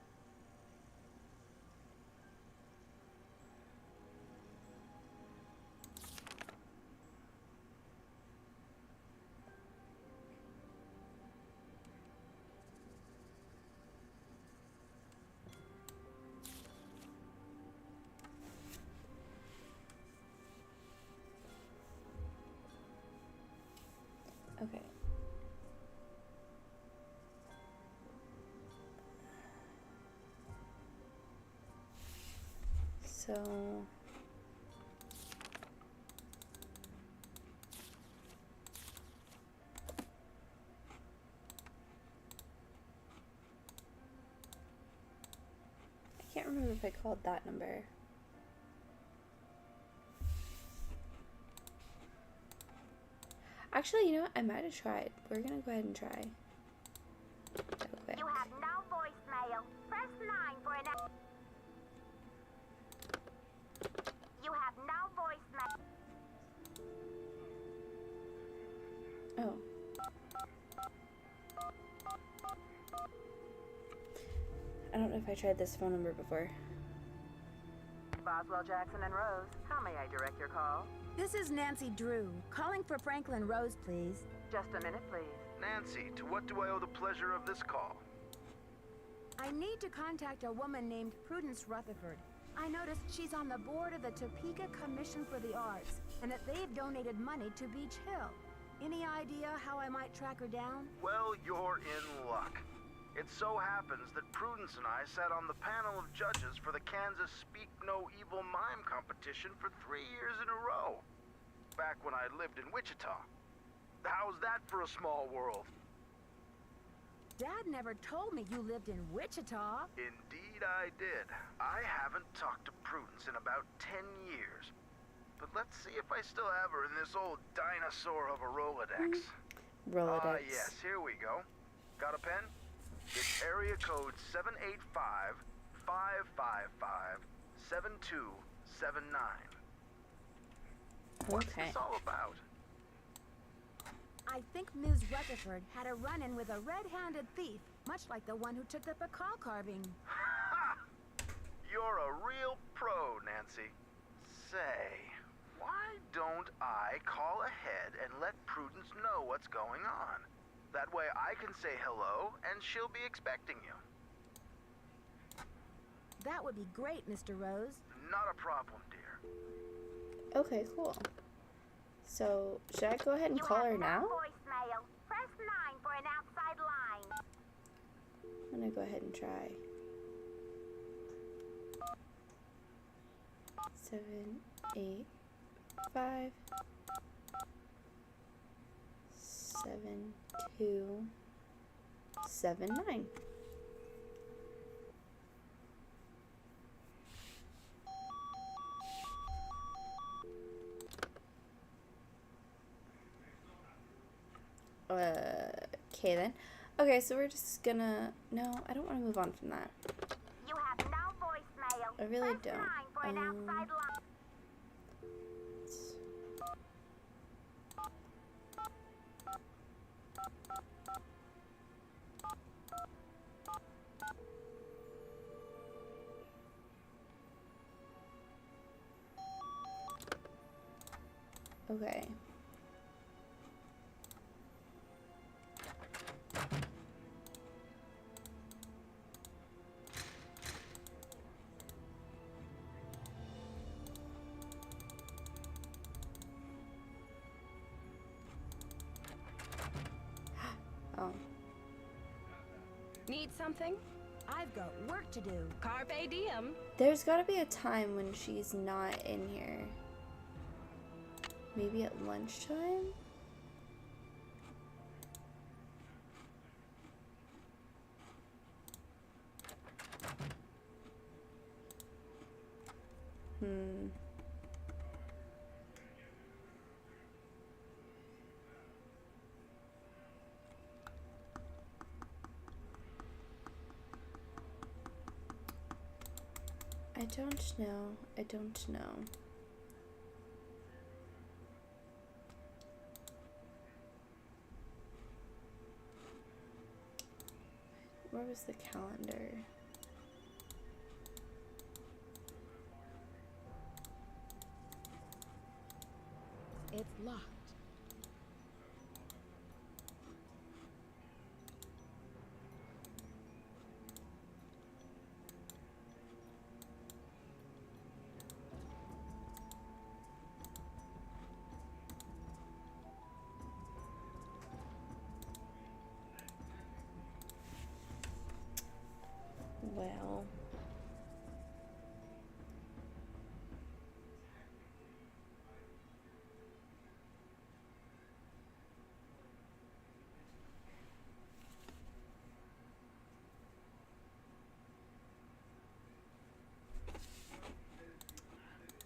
Okay. So I can't remember if I called that number. Actually, you know what? I might have tried. We're gonna go ahead and try. Okay. You have no voicemail. Press 9 for an... You have no voicemail. Oh. I don't know if I tried this phone number before. Boswell, Jackson, and Rose, how may I direct your call? This is Nancy Drew, calling for Franklin Rose, please. Just a minute, please. Nancy, to what do I owe the pleasure of this call? I need to contact a woman named Prudence Rutherford. I noticed she's on the board of the Topeka Commission for the Arts, and that they've donated money to Beach Hill. Any idea how I might track her down? Well, you're in luck. It so happens that Prudence and I sat on the panel of judges for the Kansas Speak No Evil Mime competition for 3 years in a row. Back when I lived in Wichita. How's that for a small world? Dad never told me you lived in Wichita. Indeed I did. I haven't talked to Prudence in about 10 years. But let's see if I still have her in this old dinosaur of a Rolodex. Rolodex. Yes, here we go. Got a pen? It's area code 785-555-7279. What's Okay. this all about? I think Ms. Rutherford had a run-in with a red-handed thief, much like the one who took the Pakal carving. Ha! You're a real pro, Nancy. Say, why don't I call ahead and let Prudence know what's going on? That way I can say hello, and she'll be expecting you. That would be great, Mr. Rose. Not a problem, dear. Okay, cool. So, should I go ahead and call her now? Voicemail. Press 9 for an outside line. I'm gonna go ahead and try. 7, 8, 5, 7, 2, 7, 9. Okay then. Okay, so we're just gonna... No, I don't want to move on from that. You have no voicemail. I really Press don't. 9 for an outside line. Okay. Oh. Need something? I've got work to do. Carpe diem. There's gotta be a time when she's not in here. Maybe at lunchtime? I don't know. I don't know. Where was the calendar? It's locked. Well.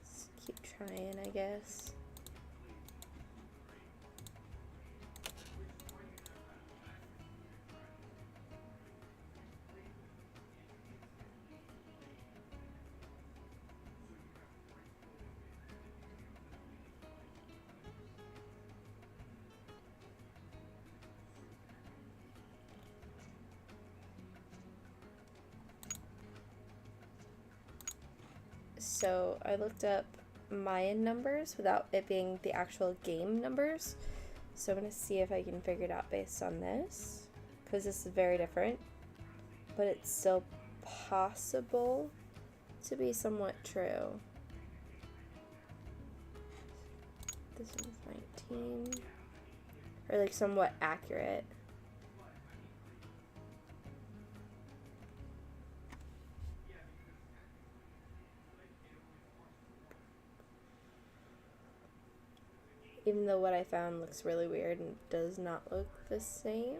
Let's keep trying, I guess. So I looked up Mayan numbers without it being the actual game numbers. So I'm going to see if I can figure it out based on this, because this is very different, but it's still possible to be somewhat true. This one's 19, or like somewhat accurate. Even though what I found looks really weird and does not look the same.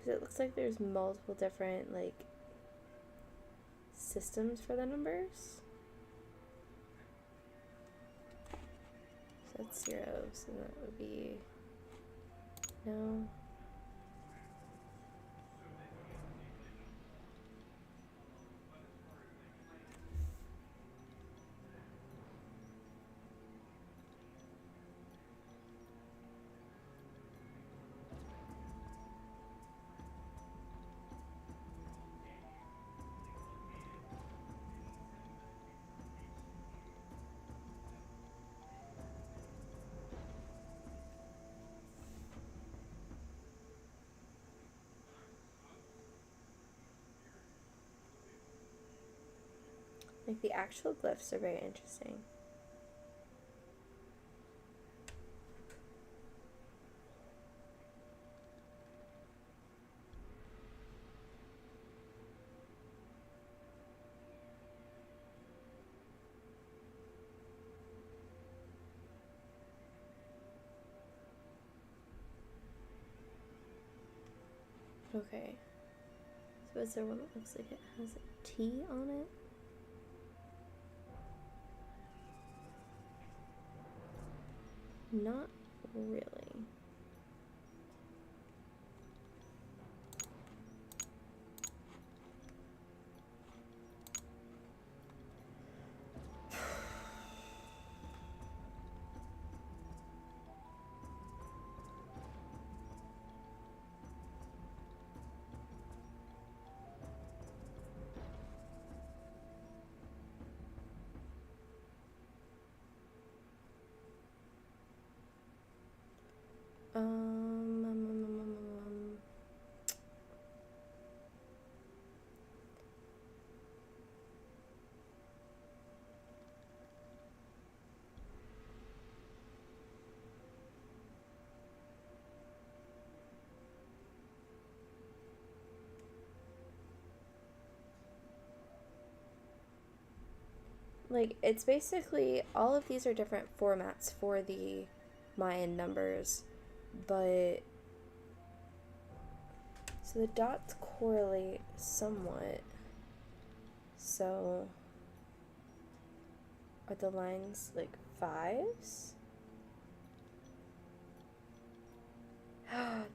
It looks like there's multiple different like systems for the numbers. So that's 0, so that would be no. Like the actual glyphs are very interesting. Okay. So is there one that looks like it has a T on it? Not really. Um, um, um, um, um, um. like, it's basically, all of these are different formats for the Mayan numbers, but, so the dots correlate somewhat, so, are the lines, like, 5s?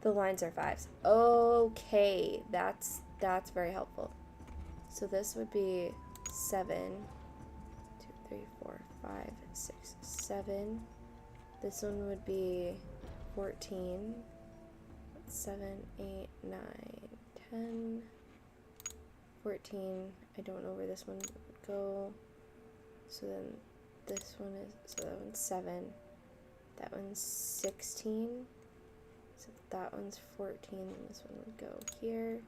The lines are 5s. Okay, that's very helpful. So this would be 7, 2, 3, 4, 5, 6, 7. This one would be 14, 7, 8, 9, 10, 14. I don't know where this one would go. So then this one is, so that one's 7. That one's 16. So that one's 14, and this one would go here.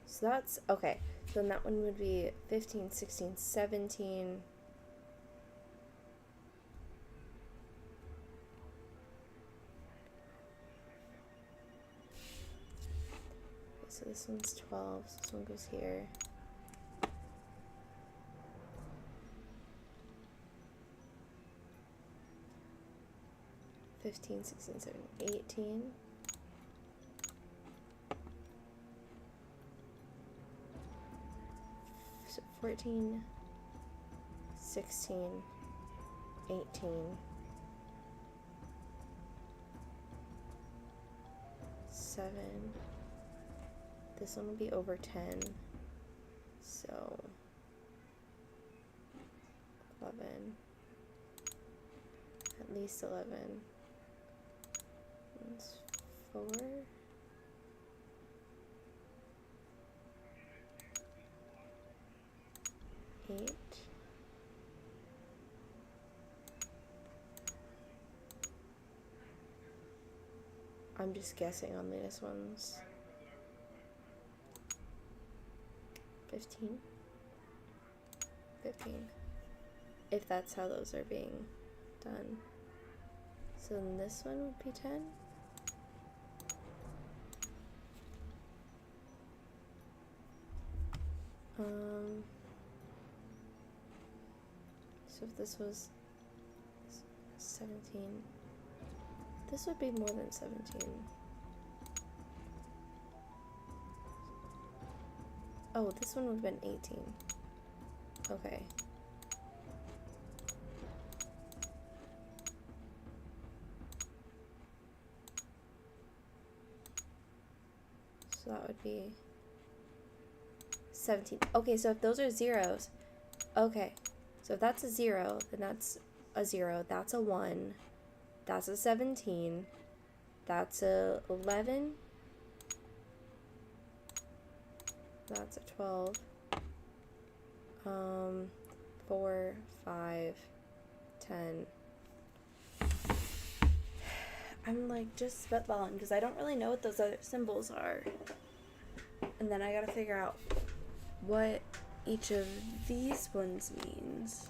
So that's, okay, so then that one would be 15, 16, 17. So this one's 12, so this one goes here. $15, 16, 17, 18. So 14, 16, 18. 7. This one will be over 10. So 11. At least 11. That's 4. 8. I'm just guessing on these ones. 15. 15. If that's how those are being done. So then this one would be 10. So if this was 17, this would be more than 17. Oh, this one would have been 18. Okay. So that would be 17. Okay, so if those are zeros, okay. So if that's a 0, then that's a 0. That's a 1. That's a 17. That's a 11. That's a 12. 4, 5, 10. I'm like just spitballing because I don't really know what those other symbols are. And then I gotta figure out what each of these ones means.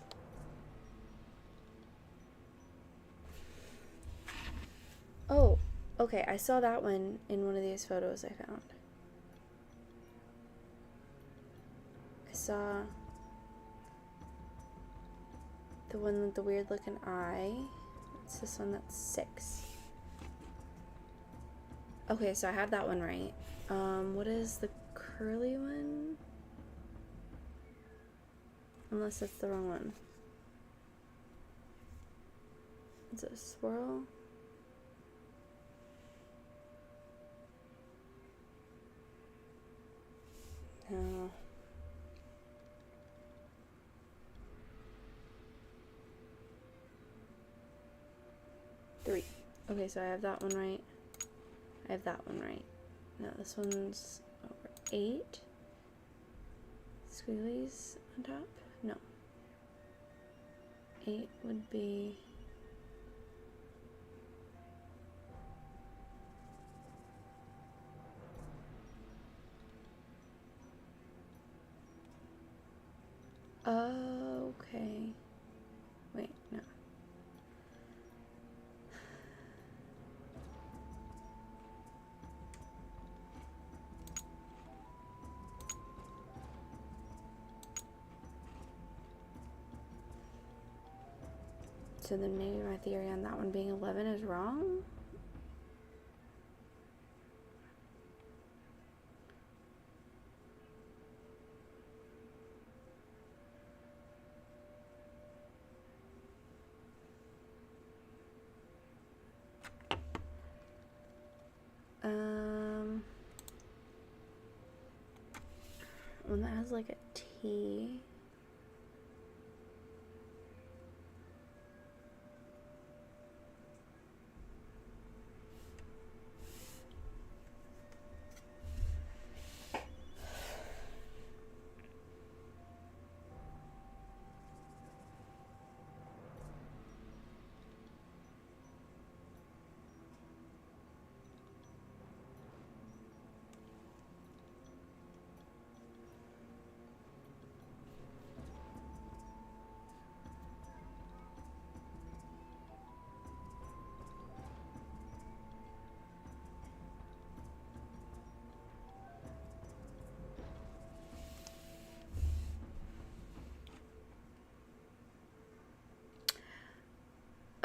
Oh, okay, I saw that one in one of these photos I found. I saw the one with the weird looking eye. It's this one that's 6. Okay, so I have that one right. What is the curly one? Unless that's the wrong one. Is it a swirl? No. Three. Okay, so I have that one right. I have that one right. No, this one's over 8. Squigglies on top? No. 8 would be... Okay. Wait, no. So then maybe my theory on that one being 11 is wrong? One that has like a T.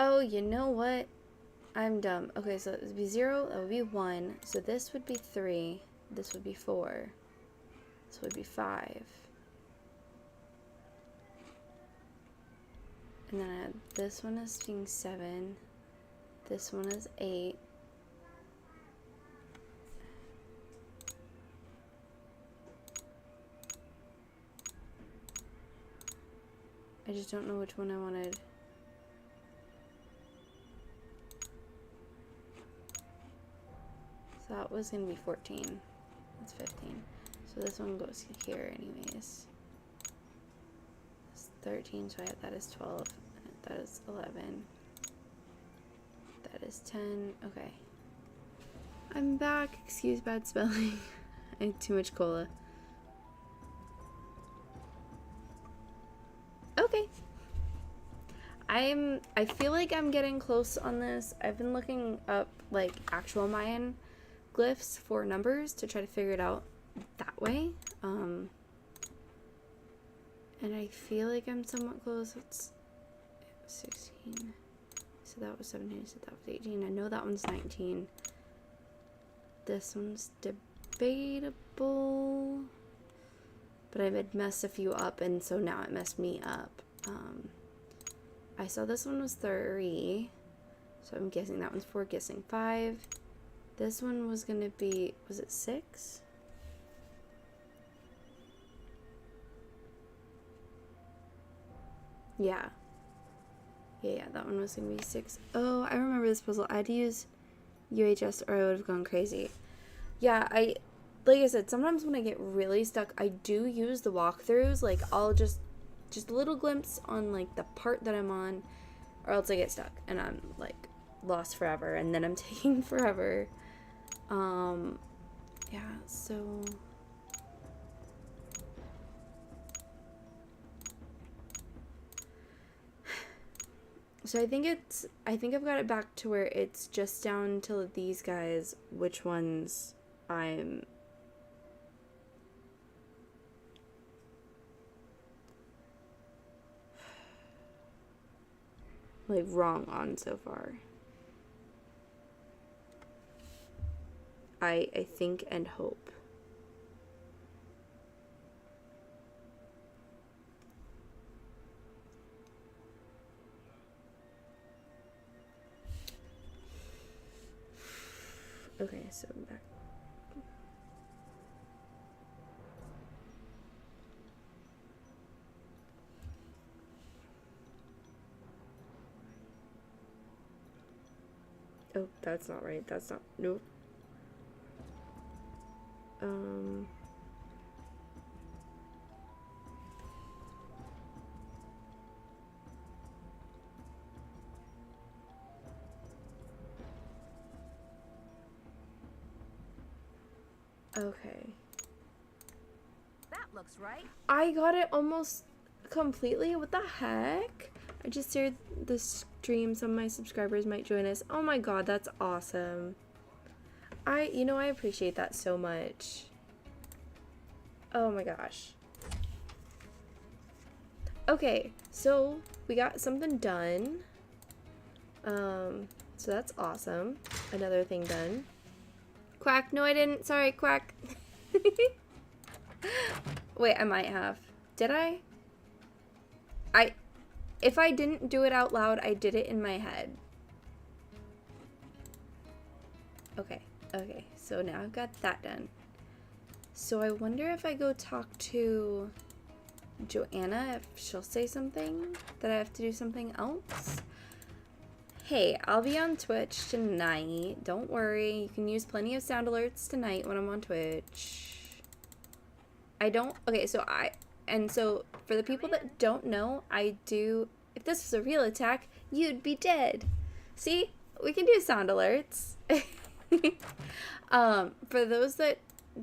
Oh, you know what? I'm dumb. Okay, so it would be 0, that would be 1. So this would be 3. This would be 4. This would be 5. And then I had this one as being 7. This one is 8. I just don't know which one I wanted. So that was going to be 14. That's 15. So this one goes here anyways. That's 13, so I have that is 12. That is 11. That is 10. Okay. I'm back. Excuse bad spelling. I had too much cola. Okay. I feel like I'm getting close on this. I've been looking up like actual Mayan glyphs for numbers to try to figure it out that way. And I feel like I'm somewhat close. It's 16. So that was 17. So that was 18. I know that one's 19. This one's debatable. But I had messed a few up, and so now it messed me up. I saw this one was 3. So I'm guessing that one's 4, guessing 5. This one was going to be, was it 6? Yeah. Yeah, that one was going to be 6. Oh, I remember this puzzle. I had to use UHS or I would have gone crazy. Yeah, like I said, sometimes when I get really stuck, I do use the walkthroughs. Like, I'll just a little glimpse on, like, the part that I'm on, or else I get stuck and I'm, like, lost forever, and then I'm taking forever. Yeah, so I think I've got it back to where it's just down to these guys, which ones I'm like wrong on so far. I think and hope. Okay, so I'm back. Oh, that's not right. That's not. Nope. Okay. That looks right. I got it almost completely. What the heck? I just shared the stream. Some of my subscribers might join us. Oh my god, that's awesome. I appreciate that so much. Oh my gosh. Okay, so we got something done. So that's awesome. Another thing done. Quack, no I didn't. Sorry, Quack. Wait, I might have. Did I? If I didn't do it out loud, I did it in my head. Okay, okay, so now I've got that done. So I wonder if I go talk to Joanna, if she'll say something, that I have to do something else. Hey, I'll be on Twitch tonight. Don't worry, you can use plenty of sound alerts tonight when I'm on Twitch. Okay, so for the people that don't know, I do, if this was a real attack, you'd be dead. See, we can do sound alerts. For those that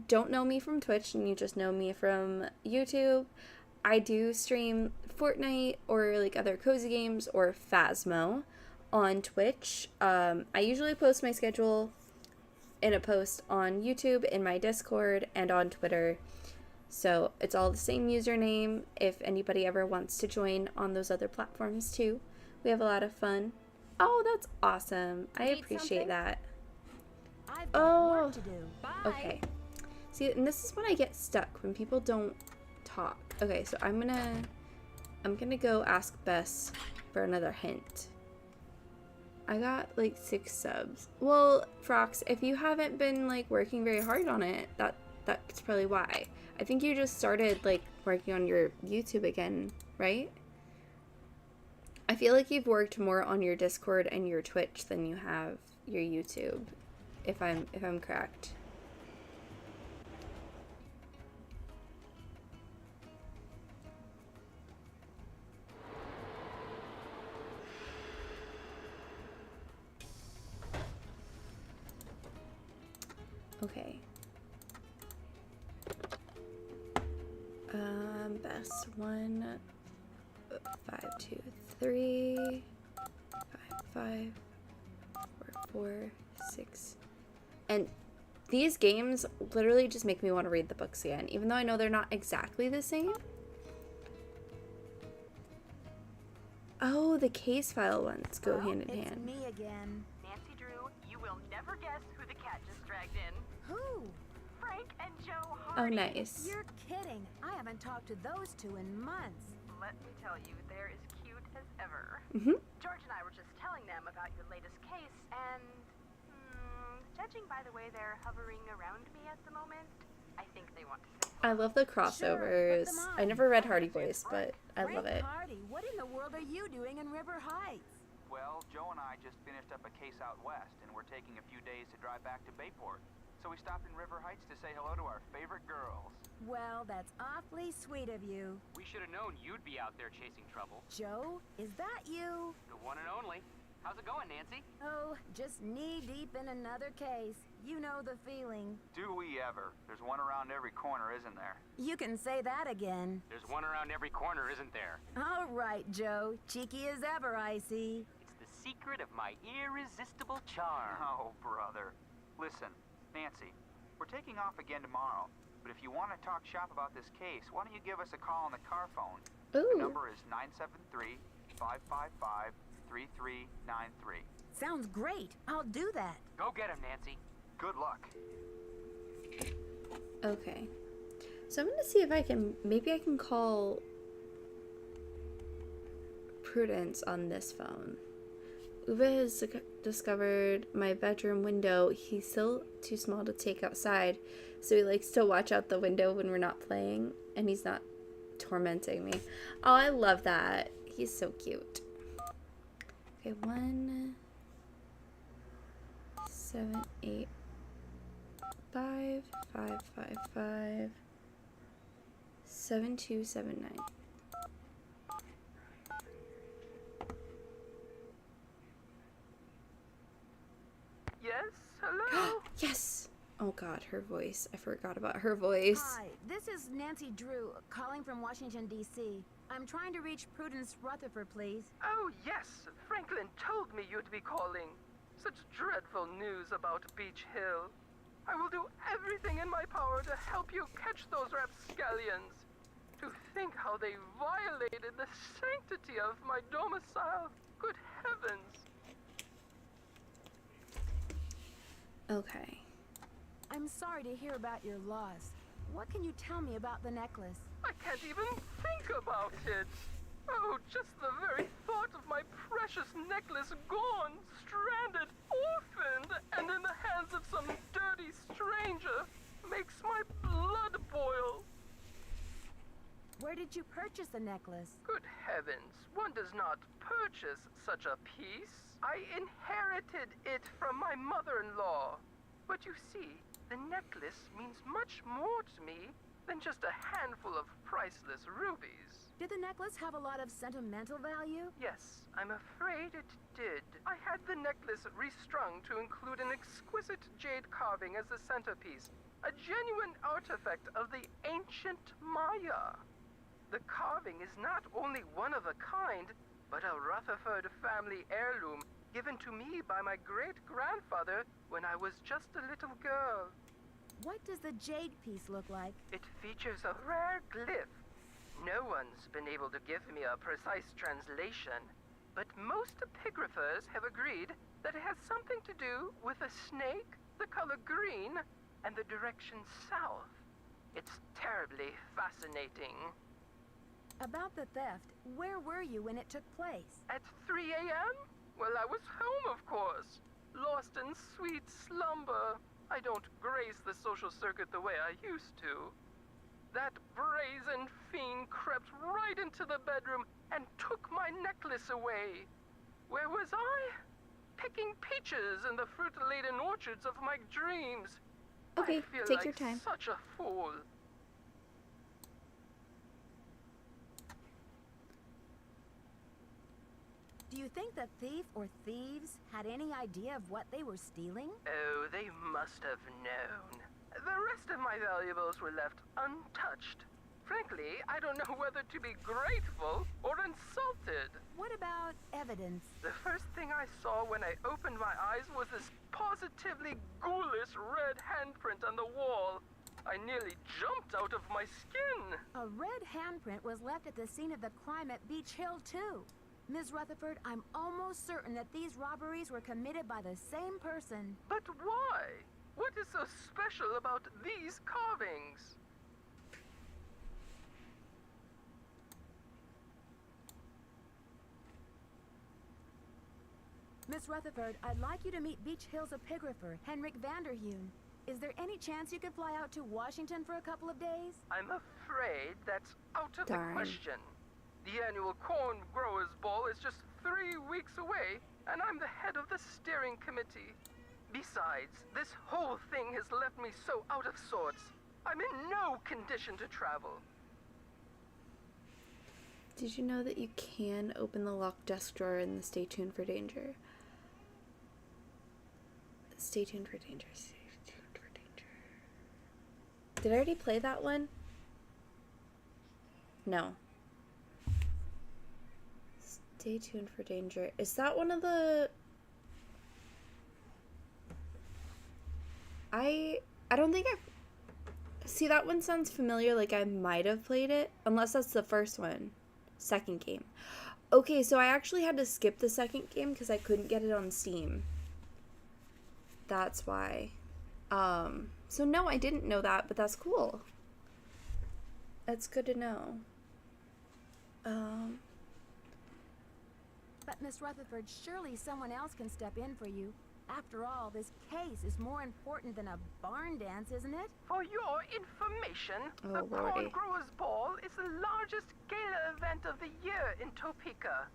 don't know me from Twitch and you just know me from YouTube, I do stream Fortnite or like other cozy games or Phasmo on Twitch. I usually post my schedule in a post on YouTube, in my Discord, and on Twitter. So it's all the same username if anybody ever wants to join on those other platforms too. We have a lot of fun. Oh, that's awesome. I appreciate that. I've got work to do. Bye. Okay. See, and this is when I get stuck, when people don't talk. Okay, so I'm gonna go ask Bess for another hint. I got like 6 subs. Well, Frox, if you haven't been like working very hard on it, that's probably why. I think you just started like working on your YouTube again, right? I feel like you've worked more on your Discord and your Twitch than you have your YouTube, if I'm correct. Okay. Best 1, 5, 2, 3, 5, 4, 6. And these games literally just make me want to read the books again, even though I know they're not exactly the same. Oh, the case file ones go hand in hand. It's me again. Nancy Drew, you will never guess who the cat just dragged in. Who? Frank and Joe Oh, Hardy. nice. You're kidding. I haven't talked to those two in months. Let me tell you, they're as cute as ever. George and I were just telling them about your latest case, and judging by the way they're hovering around me at the moment, I think they want to say I love the crossovers. Sure, put them on. I never read Hardy Boys, but I love it. Frank Hardy, what in the world are you doing in River Heights? Well, Joe and I just finished up a case out west, and we're taking a few days to drive back to Bayport. So we stopped in River Heights to say hello to our favorite girls. Well, that's awfully sweet of you. We should have known you'd be out there chasing trouble. Joe, is that you? The one and only. How's it going, Nancy? Oh, just knee-deep in another case. You know the feeling. Do we ever? There's one around every corner, isn't there? You can say that again. There's one around every corner, isn't there? All right, Joe. Cheeky as ever, I see. It's the secret of my irresistible charm. Oh, brother. Listen, Nancy, we're taking off again tomorrow. But if you want to talk shop about this case, why don't you give us a call on the car phone? Ooh. The number is 973-555-3393. Sounds great. I'll do that. Go get him, Nancy. Good luck. Okay. So I'm gonna see if maybe I can call Prudence on this phone. Uwe has discovered my bedroom window. He's still too small to take outside, so he likes to watch out the window when we're not playing, and he's not tormenting me. Oh, I love that. He's so cute. Okay, 1 7 8 5 5 5 5 7 2 7 9. Yes? Hello? Yes! Oh god, her voice. I forgot about her voice. Hi, this is Nancy Drew, calling from Washington, D.C. I'm trying to reach Prudence Rutherford, please. Oh, yes. Franklin told me you'd be calling. Such dreadful news about Beach Hill. I will do everything in my power to help you catch those rapscallions. To think how they violated the sanctity of my domicile. Good heavens. Okay. I'm sorry to hear about your loss. What can you tell me about the necklace? I can't even think about it. Oh, just the very thought of my precious necklace gone, stranded, orphaned, and in the hands of some dirty stranger makes my blood boil. Where did you purchase the necklace? Good heavens, one does not purchase such a piece. I inherited it from my mother-in-law. But you see, the necklace means much more to me than just a handful of priceless rubies. Did the necklace have a lot of sentimental value? Yes, I'm afraid it did. I had the necklace restrung to include an exquisite jade carving as the centerpiece, a genuine artifact of the ancient Maya. The carving is not only one of a kind, but a Rutherford family heirloom given to me by my great-grandfather when I was just a little girl. What does the jade piece look like? It features a rare glyph. No one's been able to give me a precise translation, but most epigraphers have agreed that it has something to do with a snake, the color green, and the direction south. It's terribly fascinating. About the theft, where were you when it took place? At 3 a.m.? Well, I was home, of course. Lost in sweet slumber. I don't grace the social circuit the way I used to. That brazen fiend crept right into the bedroom and took my necklace away. Where was I? Picking peaches in the fruit-laden orchards of my dreams. Okay, I feel take like your time. such a fool. Do you think the thief or thieves had any idea of what they were stealing? Oh, they must have known. The rest of my valuables were left untouched. Frankly, I don't know whether to be grateful or insulted. What about evidence? The first thing I saw when I opened my eyes was this positively ghoulish red handprint on the wall. I nearly jumped out of my skin. A red handprint was left at the scene of the crime at Beach Hill, too. Ms. Rutherford, I'm almost certain that these robberies were committed by the same person. But why? What is so special about these carvings? Miss Rutherford, I'd like you to meet Beach Hill's epigrapher, Henrik Vanderheun. Is there any chance you could fly out to Washington for a couple of days? I'm afraid that's out of Darn. the question. The annual Corn Growers Ball is just 3 weeks away, and I'm the head of the steering committee. Besides, this whole thing has left me so out of sorts. I'm in no condition to travel. Did you know that you can open the locked desk drawer in the Stay Tuned for Danger? Stay tuned for danger. Stay tuned for danger. Did I already play that one? No. Stay tuned for danger. Is that one of the... I don't think I've... See, that one sounds familiar, like I might have played it. Unless that's the first one. Second game. Okay, so I actually had to skip the second game because I couldn't get it on Steam. That's why. So no, I didn't know that, but that's cool. That's good to know. But Miss Rutherford, surely someone else can step in for you. After all, this case is more important than a barn dance, isn't it? For your information, Oh, the Corn lordy. Growers Ball is the largest gala event of the year in Topeka.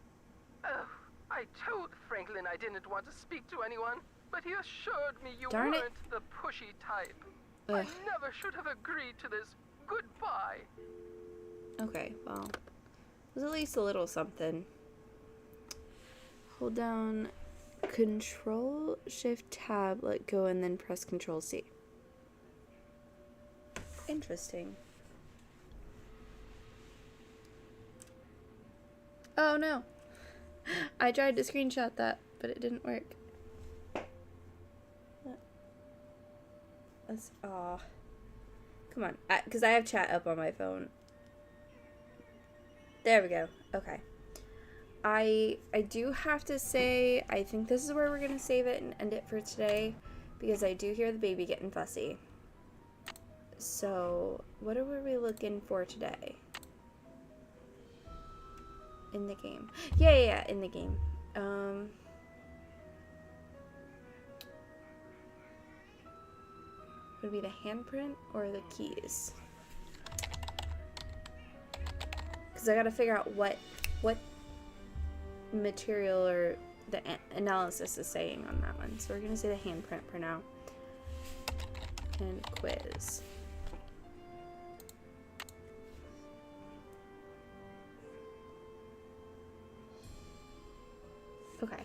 Oh, I told Franklin I didn't want to speak to anyone, but he assured me you Darn it. weren't the pushy type. Ugh. I never should have agreed to this. Goodbye. Okay, well. It was at least a little something. Hold down Control Shift Tab, let go, and then press Control C. Interesting. Oh no. I tried to screenshot that, but it didn't work. That's aw. Come on, because I have chat up on my phone. There we go. Okay. I do have to say, I think this is where we're going to save it and end it for today, because I do hear the baby getting fussy. So, what are we looking for today? In the game. Yeah, in the game. Would it be the handprint or the keys? Because I gotta figure out what material or the analysis is saying on that one. So we're gonna say the handprint for now. And quiz. Okay,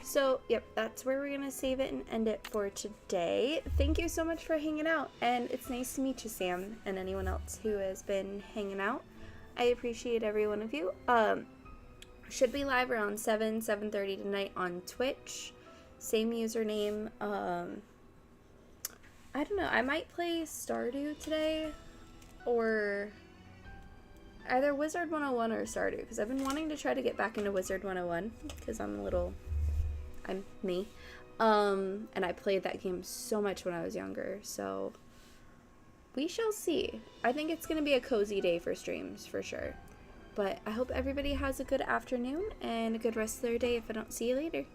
so yep, that's where we're gonna save it and end it for today. Thank you so much for hanging out, and it's nice to meet you, Sam, and anyone else who has been hanging out. I appreciate every one of you. Should be live around 7:30 tonight on Twitch. Same username. I don't know, I might play Stardew today, or either Wizard 101 or Stardew, because I've been wanting to try to get back into Wizard 101, because I'm me. And I played that game so much when I was younger, so we shall see. I think it's going to be a cozy day for streams, for sure. But I hope everybody has a good afternoon and a good rest of their day if I don't see you later.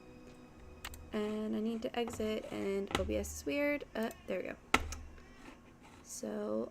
And I need to exit, and OBS is weird. There we go. So,